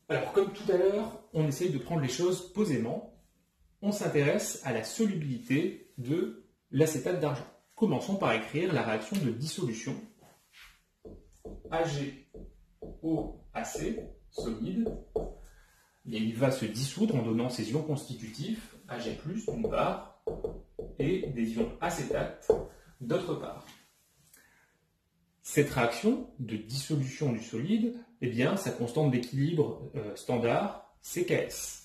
S1: Alors, comme tout à l'heure, on essaye de prendre les choses posément. On s'intéresse à la solubilité de l'acétate d'argent. Commençons par écrire la réaction de dissolution. AgOAC, solide, et il va se dissoudre en donnant ses ions constitutifs, Ag+, d'une part, et des ions acétates, d'autre part. Cette réaction de dissolution du solide, eh bien, sa constante d'équilibre standard, c'est Ks.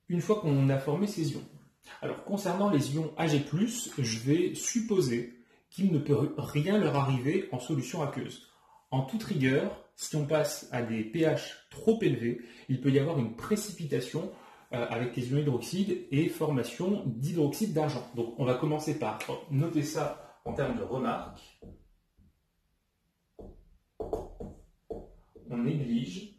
S1: Une fois qu'on a formé ces ions, alors concernant les ions Ag+, je vais supposer qu'il ne peut rien leur arriver en solution aqueuse. En toute rigueur, si on passe à des pH trop élevés, il peut y avoir une précipitation avec les ions hydroxyde et formation d'hydroxyde d'argent. Donc on va commencer par noter ça en termes de remarques. On néglige,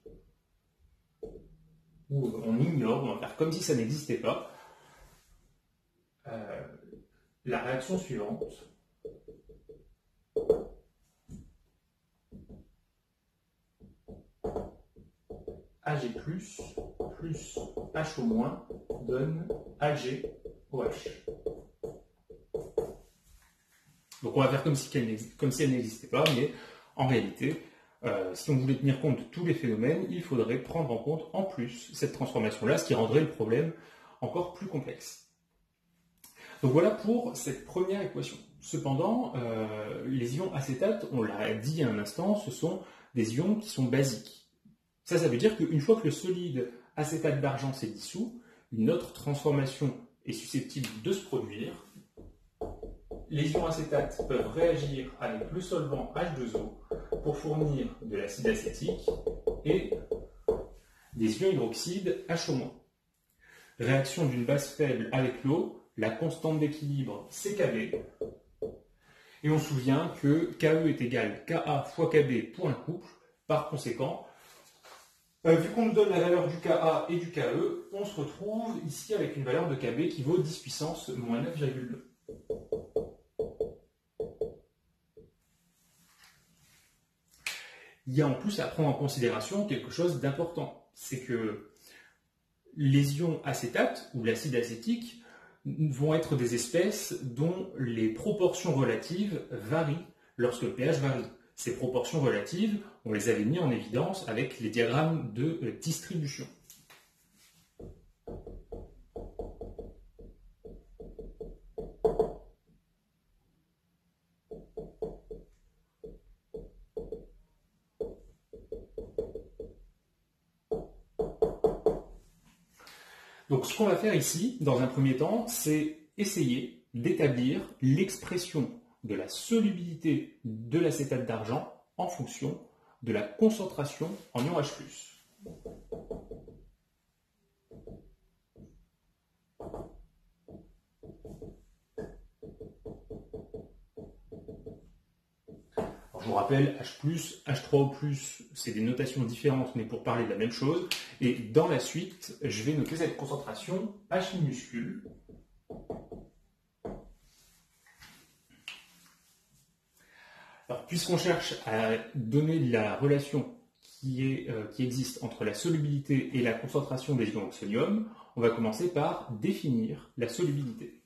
S1: ou on ignore, on va faire comme si ça n'existait pas, la réaction suivante. Ag+, plus HO- donne AgOH. Donc on va faire comme si elle n'existait pas, mais en réalité, si on voulait tenir compte de tous les phénomènes, il faudrait prendre en compte en plus cette transformation-là, ce qui rendrait le problème encore plus complexe. Donc voilà pour cette première équation. Cependant, les ions acétates, on l'a dit à un instant, ce sont des ions qui sont basiques. Ça veut dire qu'une fois que le solide acétate d'argent s'est dissous, une autre transformation est susceptible de se produire. Les ions acétates peuvent réagir avec le solvant H2O pour fournir de l'acide acétique et des ions hydroxyde HO-. Réaction d'une base faible avec l'eau, la constante d'équilibre c'est Kb. Et on se souvient que Ke est égal Ka fois Kb pour un couple. Par conséquent, vu qu'on nous donne la valeur du Ka et du Ke, on se retrouve ici avec une valeur de Kb qui vaut 10 puissance moins 9,2. Il y a en plus à prendre en considération quelque chose d'important, c'est que les ions acétates ou l'acide acétique vont être des espèces dont les proportions relatives varient lorsque le pH varie. Ces proportions relatives, on les avait mis en évidence avec les diagrammes de distribution. Donc ce qu'on va faire ici, dans un premier temps, c'est essayer d'établir l'expression de la solubilité de l'acétate d'argent en fonction de la concentration en ion H+. Je vous rappelle, H+, H3O+, c'est des notations différentes, mais pour parler de la même chose. Et dans la suite, je vais noter cette concentration H minuscule. Alors, puisqu'on cherche à donner la relation qui existe entre la solubilité et la concentration des ions oxonium, on va commencer par définir la solubilité.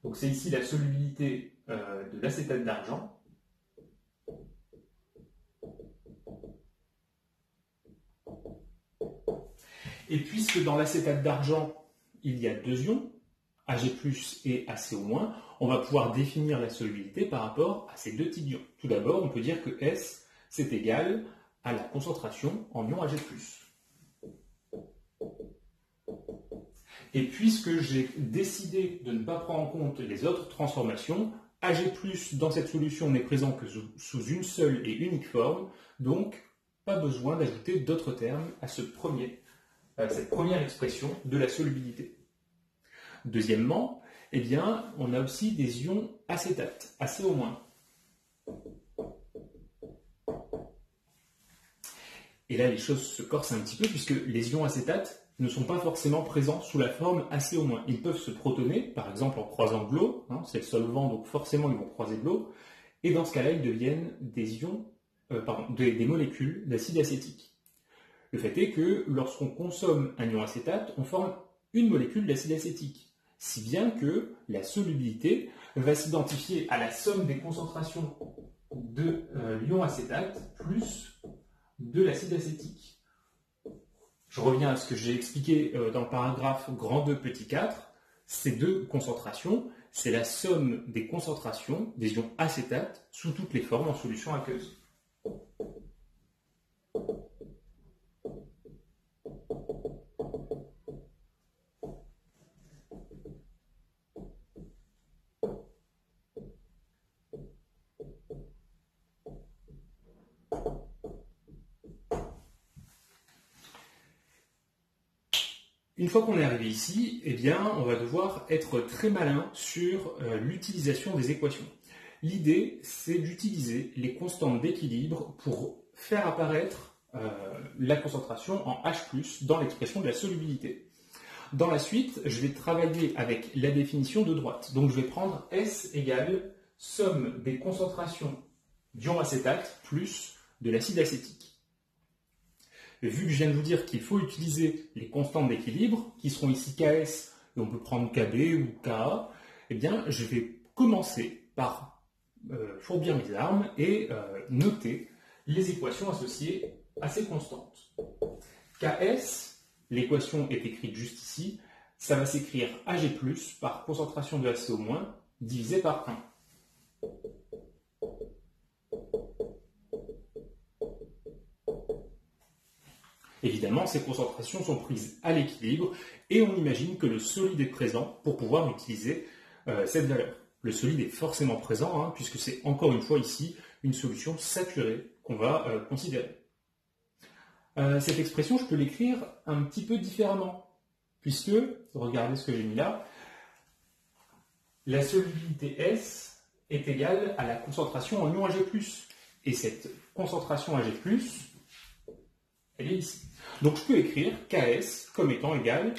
S1: Donc c'est ici la solubilité de l'acétate d'argent. Et puisque dans l'acétate d'argent, il y a deux ions, Ag+ et ACO-, on va pouvoir définir la solubilité par rapport à ces deux types d'ions. Tout d'abord, on peut dire que S, c'est égal à la concentration en ion Ag+. Et puisque j'ai décidé de ne pas prendre en compte les autres transformations, Ag+ dans cette solution n'est présent que sous une seule et unique forme, donc pas besoin d'ajouter d'autres termes à cette première expression de la solubilité. Deuxièmement, eh bien, on a aussi des ions acétate, ACO-. Et là, les choses se corsent un petit peu puisque les ions acétates ne sont pas forcément présents sous la forme ACO-. Ils peuvent se protoner, par exemple en croisant de l'eau, c'est le solvant, donc forcément ils vont croiser de l'eau, et dans ce cas-là, ils deviennent des molécules d'acide acétique. Le fait est que lorsqu'on consomme un ion acétate, on forme une molécule d'acide acétique, si bien que la solubilité va s'identifier à la somme des concentrations de l'ion acétate plus de l'acide acétique. Je reviens à ce que j'ai expliqué dans le paragraphe grand 2 petit 4. Ces deux concentrations, c'est la somme des concentrations des ions acétates sous toutes les formes en solution aqueuse. Une fois qu'on est arrivé ici, eh bien, on va devoir être très malin sur l'utilisation des équations. L'idée, c'est d'utiliser les constantes d'équilibre pour faire apparaître la concentration en H+ dans l'expression de la solubilité. Dans la suite, je vais travailler avec la définition de droite. Donc, je vais prendre S égale somme des concentrations d'ion acétate plus de l'acide acétique. Vu que je viens de vous dire qu'il faut utiliser les constantes d'équilibre, qui seront ici Ks, et on peut prendre Kb ou Ka, eh bien, je vais commencer par fourbir mes armes et noter les équations associées à ces constantes. Ks, l'équation est écrite juste ici, ça va s'écrire Ag+ par concentration de ACO- divisé par 1. Évidemment, ces concentrations sont prises à l'équilibre et on imagine que le solide est présent pour pouvoir utiliser cette valeur. Le solide est forcément présent puisque c'est encore une fois ici une solution saturée qu'on va considérer. Cette expression, je peux l'écrire un petit peu différemment puisque, regardez ce que j'ai mis là, la solubilité S est égale à la concentration en ion Ag+. Et cette concentration Ag+, elle est ici. Donc je peux écrire Ks comme étant égal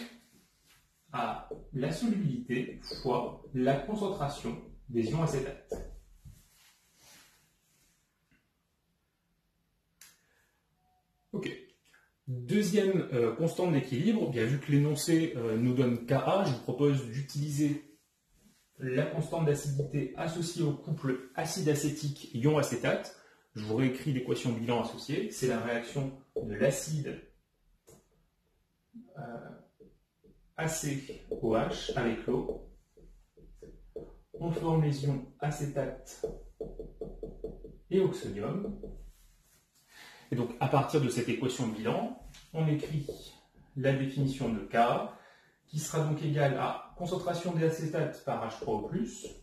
S1: à la solubilité fois la concentration des ions acétates. Ok. Deuxième constante d'équilibre, bien vu que l'énoncé nous donne Ka, je vous propose d'utiliser la constante d'acidité associée au couple acide acétique ion acétate. Je vous réécris l'équation bilan associée, c'est la réaction de l'acide ACOH avec l'eau. On forme les ions acétate et oxonium. Et donc, à partir de cette équation bilan, on écrit la définition de Ka, qui sera donc égale à concentration des acétates par H3O+,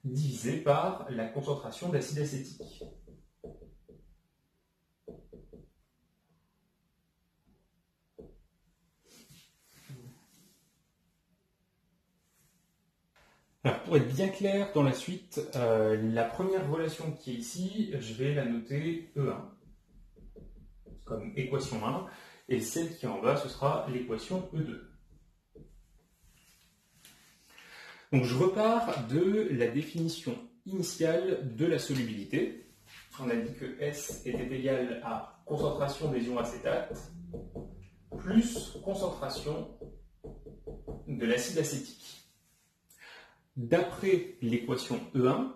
S1: divisé par la concentration d'acide acétique. Alors, pour être bien clair dans la suite, la première relation qui est ici, je vais la noter E1, comme équation 1, et celle qui est en bas, ce sera l'équation E2. Donc je repars de la définition initiale de la solubilité. On a dit que S était égal à concentration des ions acétates plus concentration de l'acide acétique. D'après l'équation E1,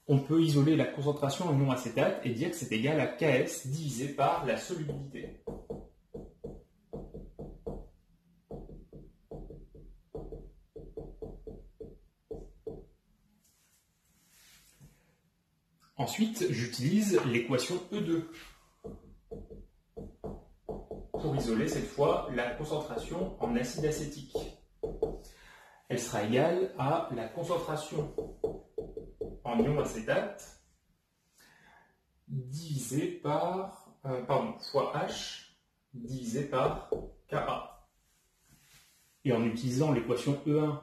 S1: on peut isoler la concentration en ion acétate et dire que c'est égal à Ks divisé par la solubilité. Ensuite, j'utilise l'équation E2 pour isoler cette fois la concentration en acide acétique. Elle sera égale à la concentration en ion acétate divisé par, fois H divisé par Ka. Et en utilisant l'équation E1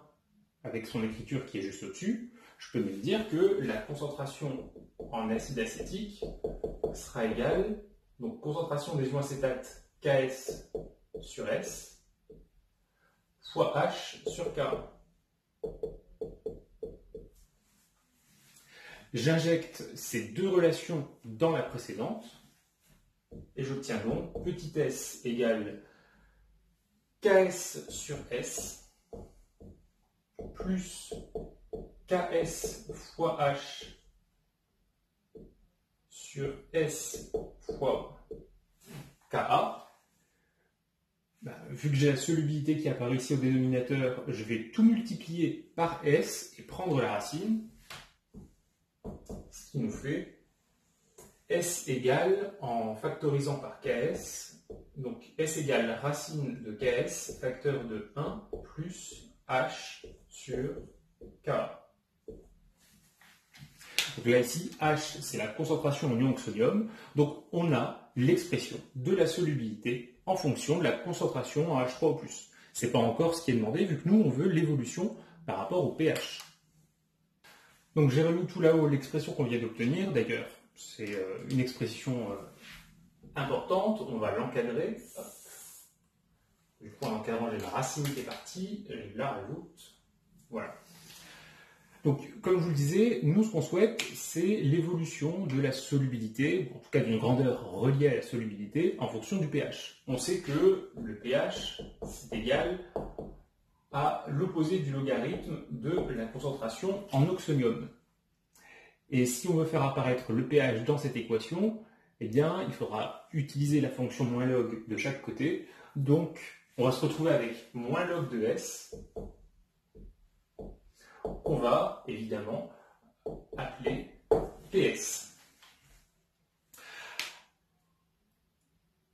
S1: avec son écriture qui est juste au-dessus, je peux me dire que la concentration en acide acétique sera égale, donc concentration des ions acétates Ks sur S, fois H sur K. J'injecte ces deux relations dans la précédente, et j'obtiens donc petit s égale Ks sur S, plus Ks fois H sur S fois Ka. Vu que j'ai la solubilité qui apparaît ici au dénominateur, je vais tout multiplier par S et prendre la racine, ce qui nous fait S égale, en factorisant par Ks, donc S égale racine de Ks, facteur de 1, plus H sur K. Donc là ici, H c'est la concentration en ion oxonium, donc on a l'expression de la solubilité en fonction de la concentration en H3O+. Ce n'est pas encore ce qui est demandé vu que nous on veut l'évolution par rapport au pH. Donc j'ai remis tout là-haut l'expression qu'on vient d'obtenir, d'ailleurs c'est une expression importante, on va l'encadrer. Du coup en encadrant j'ai la racine qui est partie, et je la rajoute, voilà. Donc, comme je vous le disais, nous, ce qu'on souhaite, c'est l'évolution de la solubilité, en tout cas d'une grandeur reliée à la solubilité, en fonction du pH. On sait que le pH, c'est égal à l'opposé du logarithme de la concentration en oxonium. Et si on veut faire apparaître le pH dans cette équation, eh bien, il faudra utiliser la fonction moins log de chaque côté. Donc, on va se retrouver avec moins log de S, qu'on va évidemment appeler PS.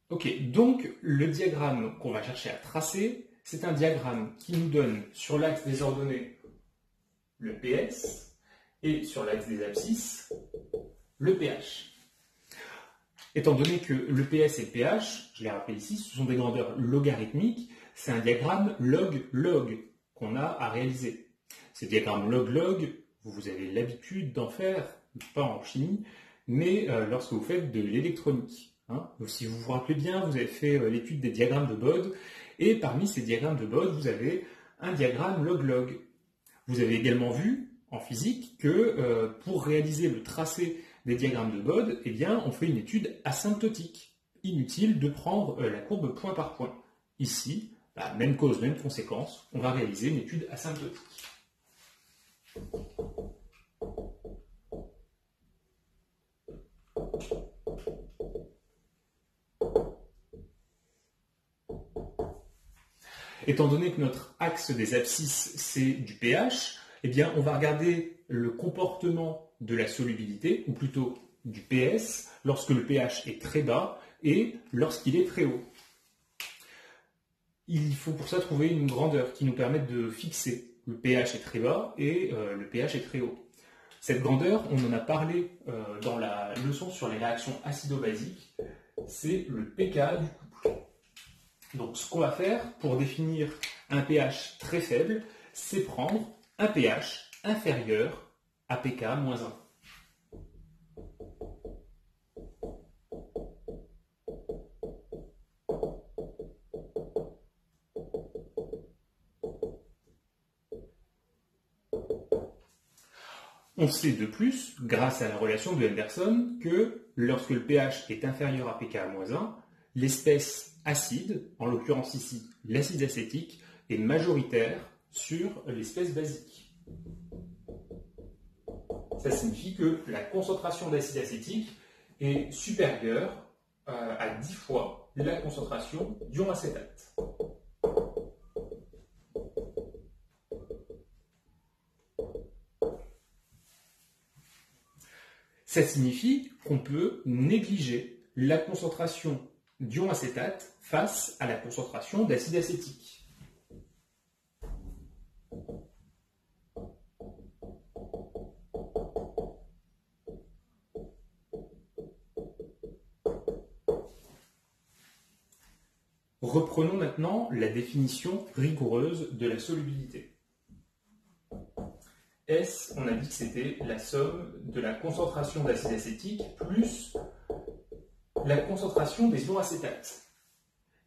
S1: Ok, donc le diagramme qu'on va chercher à tracer, c'est un diagramme qui nous donne sur l'axe des ordonnées le PS et sur l'axe des abscisses le pH. Étant donné que le PS et le pH, je l'ai rappelé ici, ce sont des grandeurs logarithmiques, c'est un diagramme log-log qu'on a à réaliser. Ces diagrammes log-log, vous avez l'habitude d'en faire, pas en chimie, mais lorsque vous faites de l'électronique. Hein. Donc, si vous vous rappelez bien, vous avez fait l'étude des diagrammes de Bode, et parmi ces diagrammes de Bode, vous avez un diagramme log-log. Vous avez également vu en physique que pour réaliser le tracé des diagrammes de Bode, eh bien, on fait une étude asymptotique. Inutile de prendre la courbe point par point. Ici, même cause, même conséquence, on va réaliser une étude asymptotique. Étant donné que notre axe des abscisses, c'est du pH, eh bien, on va regarder le comportement de la solubilité, ou plutôt du PS, lorsque le pH est très bas et lorsqu'il est très haut. Il faut pour ça trouver une grandeur qui nous permette de fixer. Le pH est très bas et le pH est très haut. Cette grandeur, on en a parlé dans la leçon sur les réactions acido-basiques, c'est le pK du couple. Donc ce qu'on va faire pour définir un pH très faible, c'est prendre un pH inférieur à pK-1. On sait de plus, grâce à la relation de Henderson, que lorsque le pH est inférieur à pK-1, l'espèce acide, en l'occurrence ici l'acide acétique, est majoritaire sur l'espèce basique. Ça signifie que la concentration d'acide acétique est supérieure à 10 fois la concentration d'ion acétate. Ça signifie qu'on peut négliger la concentration d'ion acétate face à la concentration d'acide acétique. Reprenons maintenant la définition rigoureuse de la solubilité. S, on a dit que c'était la somme de la concentration d'acide acétique plus la concentration des ions acétates.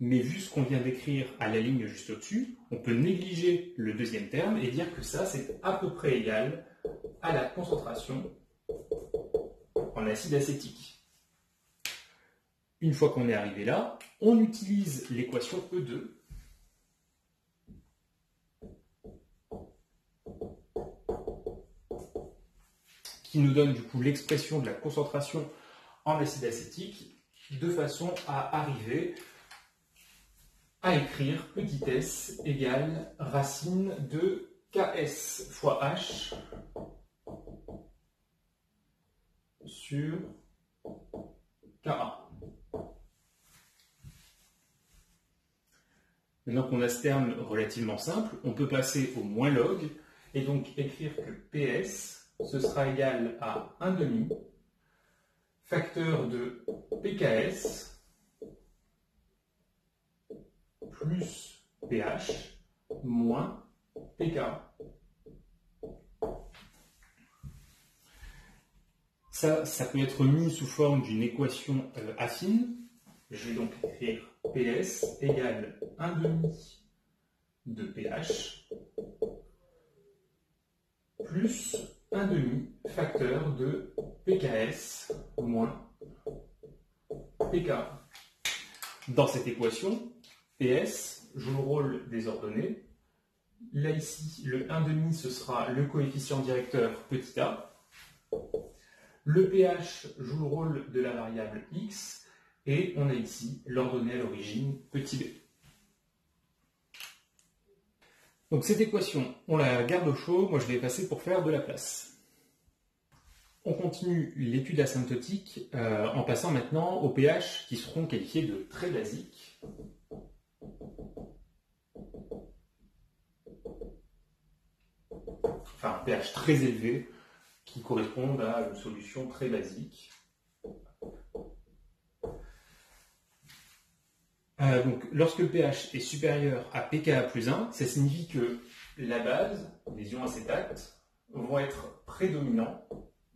S1: Mais vu ce qu'on vient d'écrire à la ligne juste au-dessus, on peut négliger le deuxième terme et dire que ça, c'est à peu près égal à la concentration en acide acétique. Une fois qu'on est arrivé là, on utilise l'équation E2 qui nous donne du coup l'expression de la concentration en acide acétique de façon à arriver à écrire petit s égale racine de Ks fois H sur Ka. Maintenant qu'on a ce terme relativement simple, on peut passer au moins log et donc écrire que PS, ce sera égal à 1 demi facteur de PKS plus pH moins pK. Ça peut être mis sous forme d'une équation affine. Je vais donc écrire PS égale 1 demi de pH plus 1 demi facteur de PKS moins pK. Dans cette équation, PS joue le rôle des ordonnées. Là ici, le 1 demi, ce sera le coefficient directeur petit a. Le pH joue le rôle de la variable x. Et on a ici l'ordonnée à l'origine petit b. Donc cette équation, on la garde au chaud. Moi, je vais passer pour faire de la place. On continue l'étude asymptotique en passant maintenant aux pH qui seront qualifiés de très basiques. Enfin, un pH très élevé qui correspondent à une solution très basique. Donc, lorsque le pH est supérieur à pKa plus 1, ça signifie que la base, les ions acétates, vont être prédominants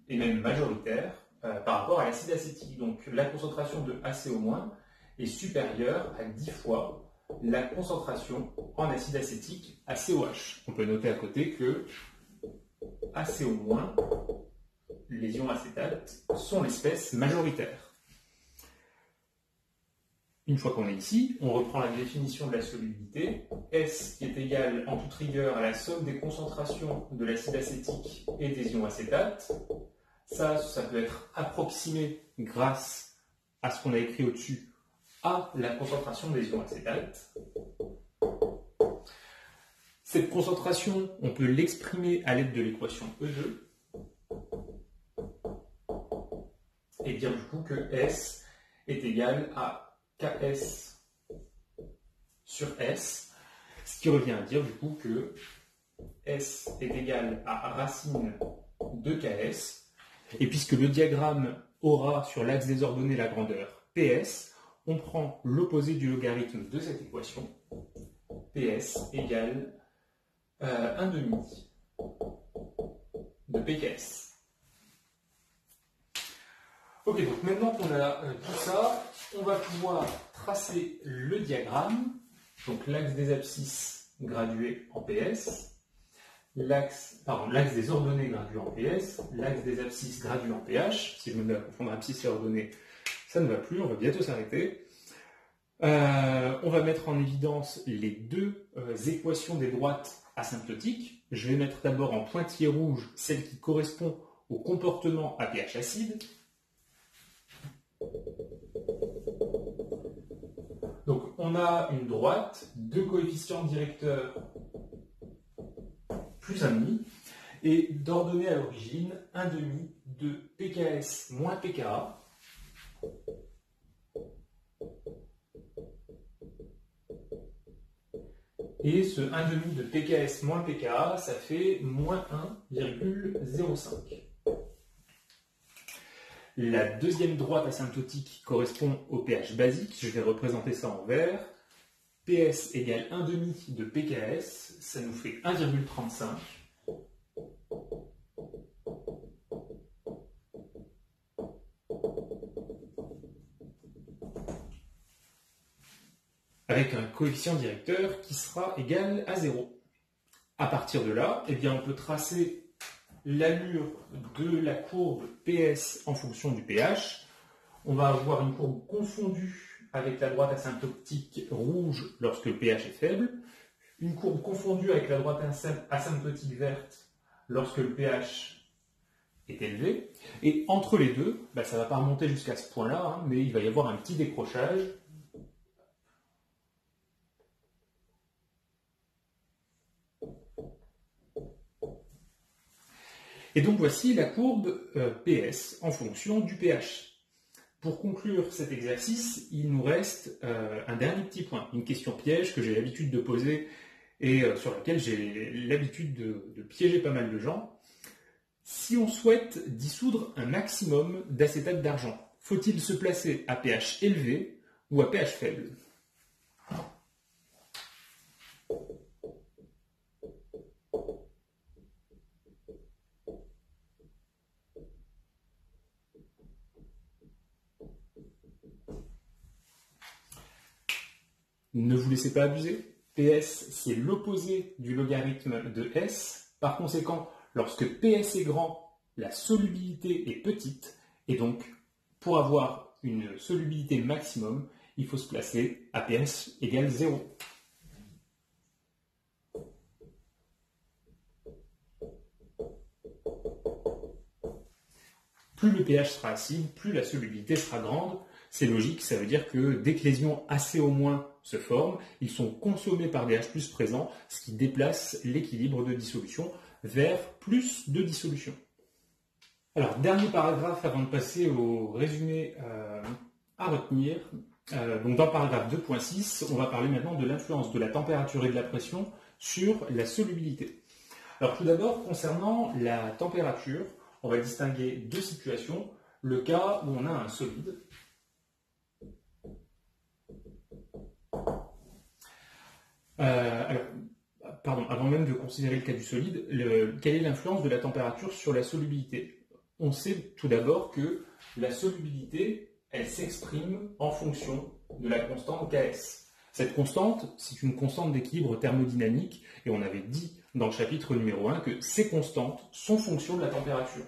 S1: et même majoritaires par rapport à l'acide acétique. Donc, la concentration de ACO- est supérieure à 10 fois la concentration en acide acétique ACOH. On peut noter à côté que ACO-, les ions acétates, sont l'espèce majoritaire. Une fois qu'on est ici, on reprend la définition de la solubilité. S qui est égal en toute rigueur à la somme des concentrations de l'acide acétique et des ions acétates. Ça peut être approximé grâce à ce qu'on a écrit au-dessus à la concentration des ions acétates. Cette concentration, on peut l'exprimer à l'aide de l'équation E2 et dire du coup que S est égal à Ks sur S, ce qui revient à dire du coup que S est égal à racine de Ks, et puisque le diagramme aura sur l'axe des ordonnées la grandeur PS, on prend l'opposé du logarithme de cette équation, PS égale 1 demi de PKS. Ok, donc maintenant qu'on a tout ça, on va pouvoir tracer le diagramme, donc l'axe des abscisses gradué en PS, l'axe des ordonnées gradué en PS, l'axe des abscisses gradué en PH. Si je me mets à confondre abscisse et ordonnées, ça ne va plus, on va bientôt s'arrêter. On va mettre en évidence les deux équations des droites asymptotiques. Je vais mettre d'abord en pointillé rouge celle qui correspond au comportement à pH acide. Donc on a une droite, deux coefficients directeurs plus 1,5 et d'ordonnée à l'origine 1,5 de pKs moins pKa. Et ce 1,5 de pKs moins pKa, ça fait moins 1,05. La deuxième droite asymptotique correspond au pH basique. Je vais représenter ça en vert. PS égale 1,5 de pKs, ça nous fait 1,35. Avec un coefficient directeur qui sera égal à 0. À partir de là, eh bien, on peut tracer l'allure de la courbe PS en fonction du pH. On va avoir une courbe confondue avec la droite asymptotique rouge lorsque le pH est faible, une courbe confondue avec la droite asymptotique verte lorsque le pH est élevé. Et entre les deux, ça ne va pas remonter jusqu'à ce point-là, hein, mais il va y avoir un petit décrochage. Et donc voici la courbe PS en fonction du pH. Pour conclure cet exercice, il nous reste un dernier petit point, une question piège que j'ai l'habitude de poser et sur laquelle j'ai l'habitude de piéger pas mal de gens. Si on souhaite dissoudre un maximum d'acétate d'argent, faut-il se placer à pH élevé ou à pH faible ? Ne vous laissez pas abuser. PS, c'est l'opposé du logarithme de S. Par conséquent, lorsque PS est grand, la solubilité est petite. Et donc, pour avoir une solubilité maximum, il faut se placer à PS égale 0. Plus le pH sera acide, plus la solubilité sera grande. C'est logique, ça veut dire que dès que les ions AC- se forment, ils sont consommés par des H+ présents, ce qui déplace l'équilibre de dissolution vers plus de dissolution. Alors, dernier paragraphe avant de passer au résumé à retenir. Donc dans le paragraphe 2.6, on va parler maintenant de l'influence de la température et de la pression sur la solubilité. Alors tout d'abord, concernant la température, on va distinguer deux situations. Le cas où on a un solide. Avant même de considérer le cas du solide, quelle est l'influence de la température sur la solubilité? On sait tout d'abord que la solubilité, elle s'exprime en fonction de la constante Ks. Cette constante, c'est une constante d'équilibre thermodynamique, et on avait dit dans le chapitre numéro 1 que ces constantes sont fonction de la température.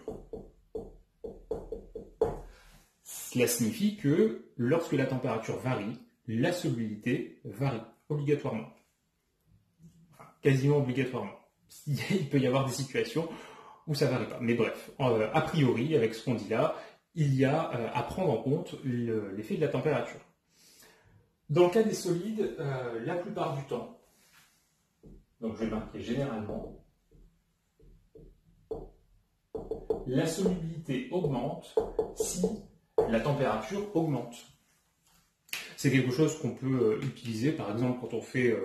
S1: Cela signifie que lorsque la température varie, la solubilité varie obligatoirement. Enfin, quasiment obligatoirement. Il peut y avoir des situations où ça ne varie pas. Mais bref, a priori, avec ce qu'on dit là, il y a à prendre en compte l'effet de la température. Dans le cas des solides, la plupart du temps, donc je vais marquer généralement, la solubilité augmente si la température augmente. C'est quelque chose qu'on peut utiliser, par exemple, quand on fait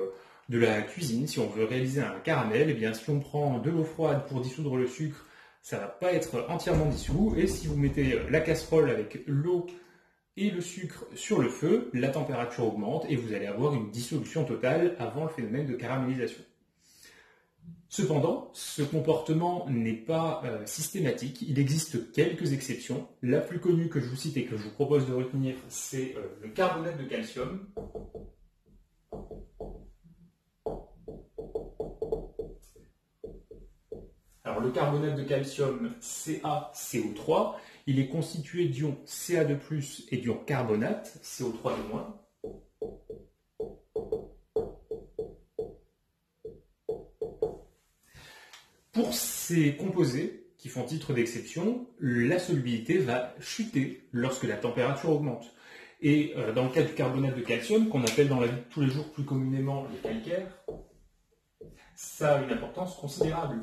S1: de la cuisine. Si on veut réaliser un caramel, eh bien, si on prend de l'eau froide pour dissoudre le sucre, ça ne va pas être entièrement dissous. Et si vous mettez la casserole avec l'eau et le sucre sur le feu, la température augmente et vous allez avoir une dissolution totale avant le phénomène de caramélisation. Cependant, ce comportement n'est pas systématique, il existe quelques exceptions. La plus connue que je vous cite et que je vous propose de retenir, c'est le carbonate de calcium. Alors le carbonate de calcium CaCO3, il est constitué d'ions Ca2+ et d'ions carbonate, CO3-. Pour ces composés qui font titre d'exception, la solubilité va chuter lorsque la température augmente. Et dans le cas du carbonate de calcium, qu'on appelle dans la vie de tous les jours plus communément le calcaire, ça a une importance considérable,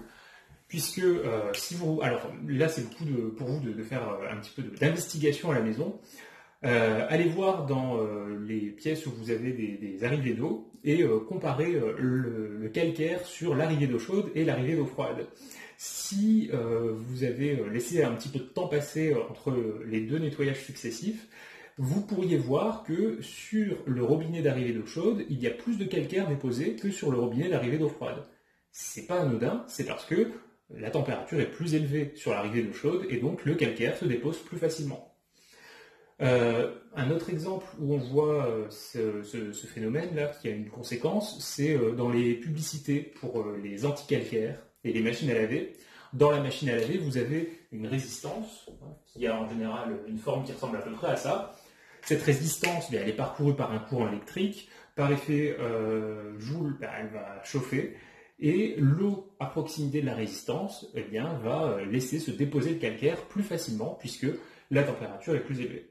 S1: puisque si vous... Alors là, c'est le coup pour vous de faire un petit peu d'investigation à la maison. Allez voir dans les pièces où vous avez des arrivées d'eau et comparer le calcaire sur l'arrivée d'eau chaude et l'arrivée d'eau froide. Si vous avez laissé un petit peu de temps passer entre les deux nettoyages successifs, vous pourriez voir que sur le robinet d'arrivée d'eau chaude, il y a plus de calcaire déposé que sur le robinet d'arrivée d'eau froide. C'est pas anodin, c'est parce que la température est plus élevée sur l'arrivée d'eau chaude et donc le calcaire se dépose plus facilement. Un autre exemple où on voit ce phénomène-là qui a une conséquence, c'est dans les publicités pour les anticalcaires et les machines à laver. Dans la machine à laver, vous avez une résistance qui a en général une forme qui ressemble à peu près à ça. Cette résistance, elle est parcourue par un courant électrique. Par effet Joule, elle va chauffer. Et l'eau à proximité de la résistance va laisser se déposer le calcaire plus facilement puisque la température est plus élevée.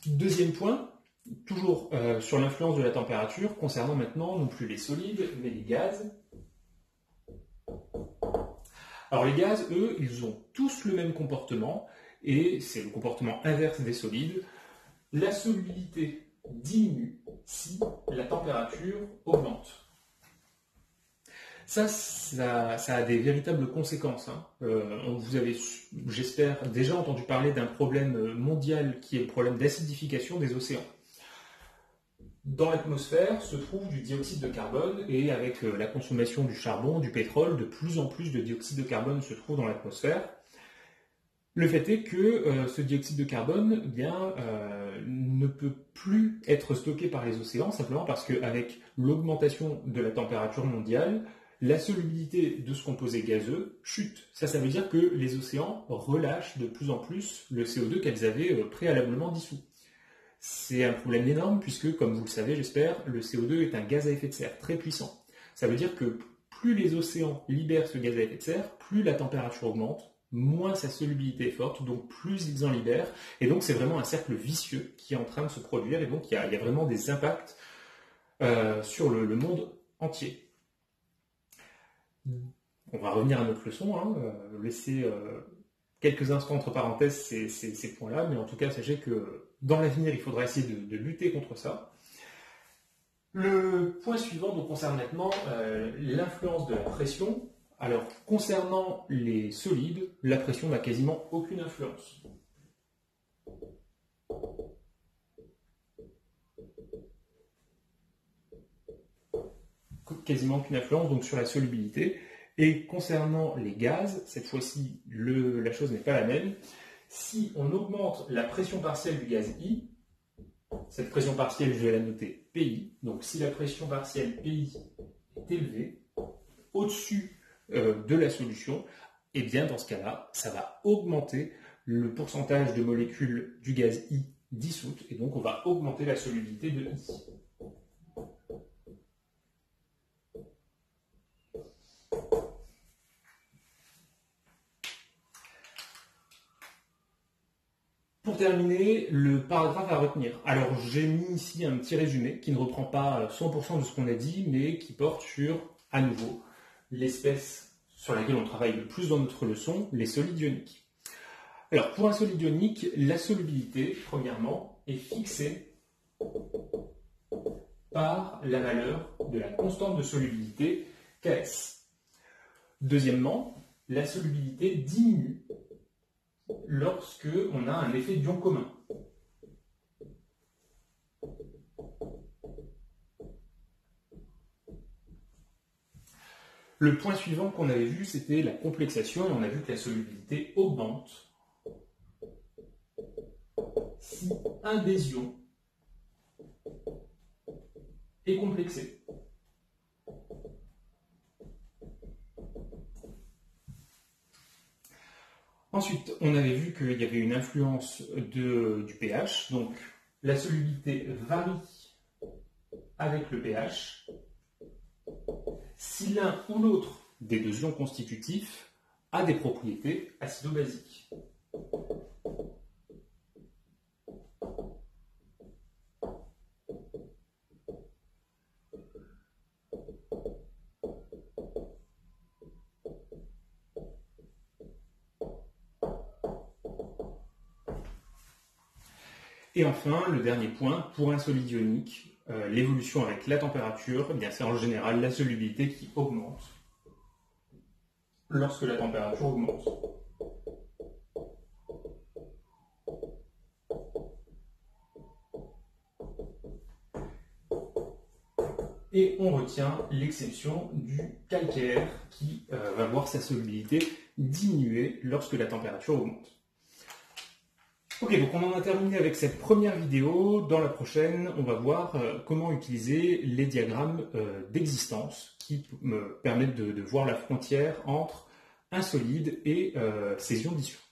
S1: Deuxième point, toujours sur l'influence de la température, concernant maintenant non plus les solides, mais les gaz. Alors les gaz, eux, ils ont tous le même comportement, et c'est le comportement inverse des solides. La solubilité diminue si la température augmente. Ça a des véritables conséquences. Vous avez, j'espère, déjà entendu parler d'un problème mondial qui est le problème d'acidification des océans. Dans l'atmosphère se trouve du dioxyde de carbone et avec la consommation du charbon, du pétrole, de plus en plus de dioxyde de carbone se trouve dans l'atmosphère. Le fait est que ce dioxyde de carbone ne peut plus être stocké par les océans simplement parce qu'avec l'augmentation de la température mondiale, la solubilité de ce composé gazeux chute. Ça veut dire que les océans relâchent de plus en plus le CO2 qu'elles avaient préalablement dissous. C'est un problème énorme puisque, comme vous le savez, j'espère, le CO2 est un gaz à effet de serre très puissant. Ça veut dire que plus les océans libèrent ce gaz à effet de serre, plus la température augmente, moins sa solubilité est forte, donc plus ils en libèrent. Et donc c'est vraiment un cercle vicieux qui est en train de se produire et donc il y a vraiment des impacts sur le monde entier. On va revenir à notre leçon, laisser quelques instants entre parenthèses ces points-là, mais en tout cas, sachez que dans l'avenir, il faudra essayer de lutter contre ça. Le point suivant donc, concerne maintenant l'influence de la pression. Alors, concernant les solides, la pression n'a quasiment aucune influence. Quasiment aucune influence donc sur la solubilité. Et concernant les gaz, cette fois-ci, la chose n'est pas la même. Si on augmente la pression partielle du gaz I, cette pression partielle, je vais la noter PI, donc si la pression partielle PI est élevée, au-dessus de la solution, et bien dans ce cas-là, ça va augmenter le pourcentage de molécules du gaz I dissoutes, et donc on va augmenter la solubilité de I. Pour terminer, le paragraphe à retenir. Alors, j'ai mis ici un petit résumé qui ne reprend pas 100% de ce qu'on a dit, mais qui porte sur, à nouveau, l'espèce sur laquelle on travaille le plus dans notre leçon, les solides ioniques. Alors, pour un solide ionique, la solubilité, premièrement, est fixée par la valeur de la constante de solubilité, Ks. Deuxièmement, la solubilité diminue lorsque on a un effet d'ion commun. Le point suivant qu'on avait vu, c'était la complexation, et on a vu que la solubilité augmente si un des ions est complexé. Ensuite, on avait vu qu'il y avait une influence du pH, donc la solubilité varie avec le pH si l'un ou l'autre des deux ions constitutifs a des propriétés acido-basiques. Et enfin, le dernier point, pour un solide ionique, l'évolution avec la température, eh bien c'est en général la solubilité qui augmente lorsque la température augmente. Et on retient l'exception du calcaire qui va voir sa solubilité diminuer lorsque la température augmente. Ok, donc on en a terminé avec cette première vidéo. Dans la prochaine, on va voir comment utiliser les diagrammes d'existence qui me permettent de voir la frontière entre un solide et ses ions dissous.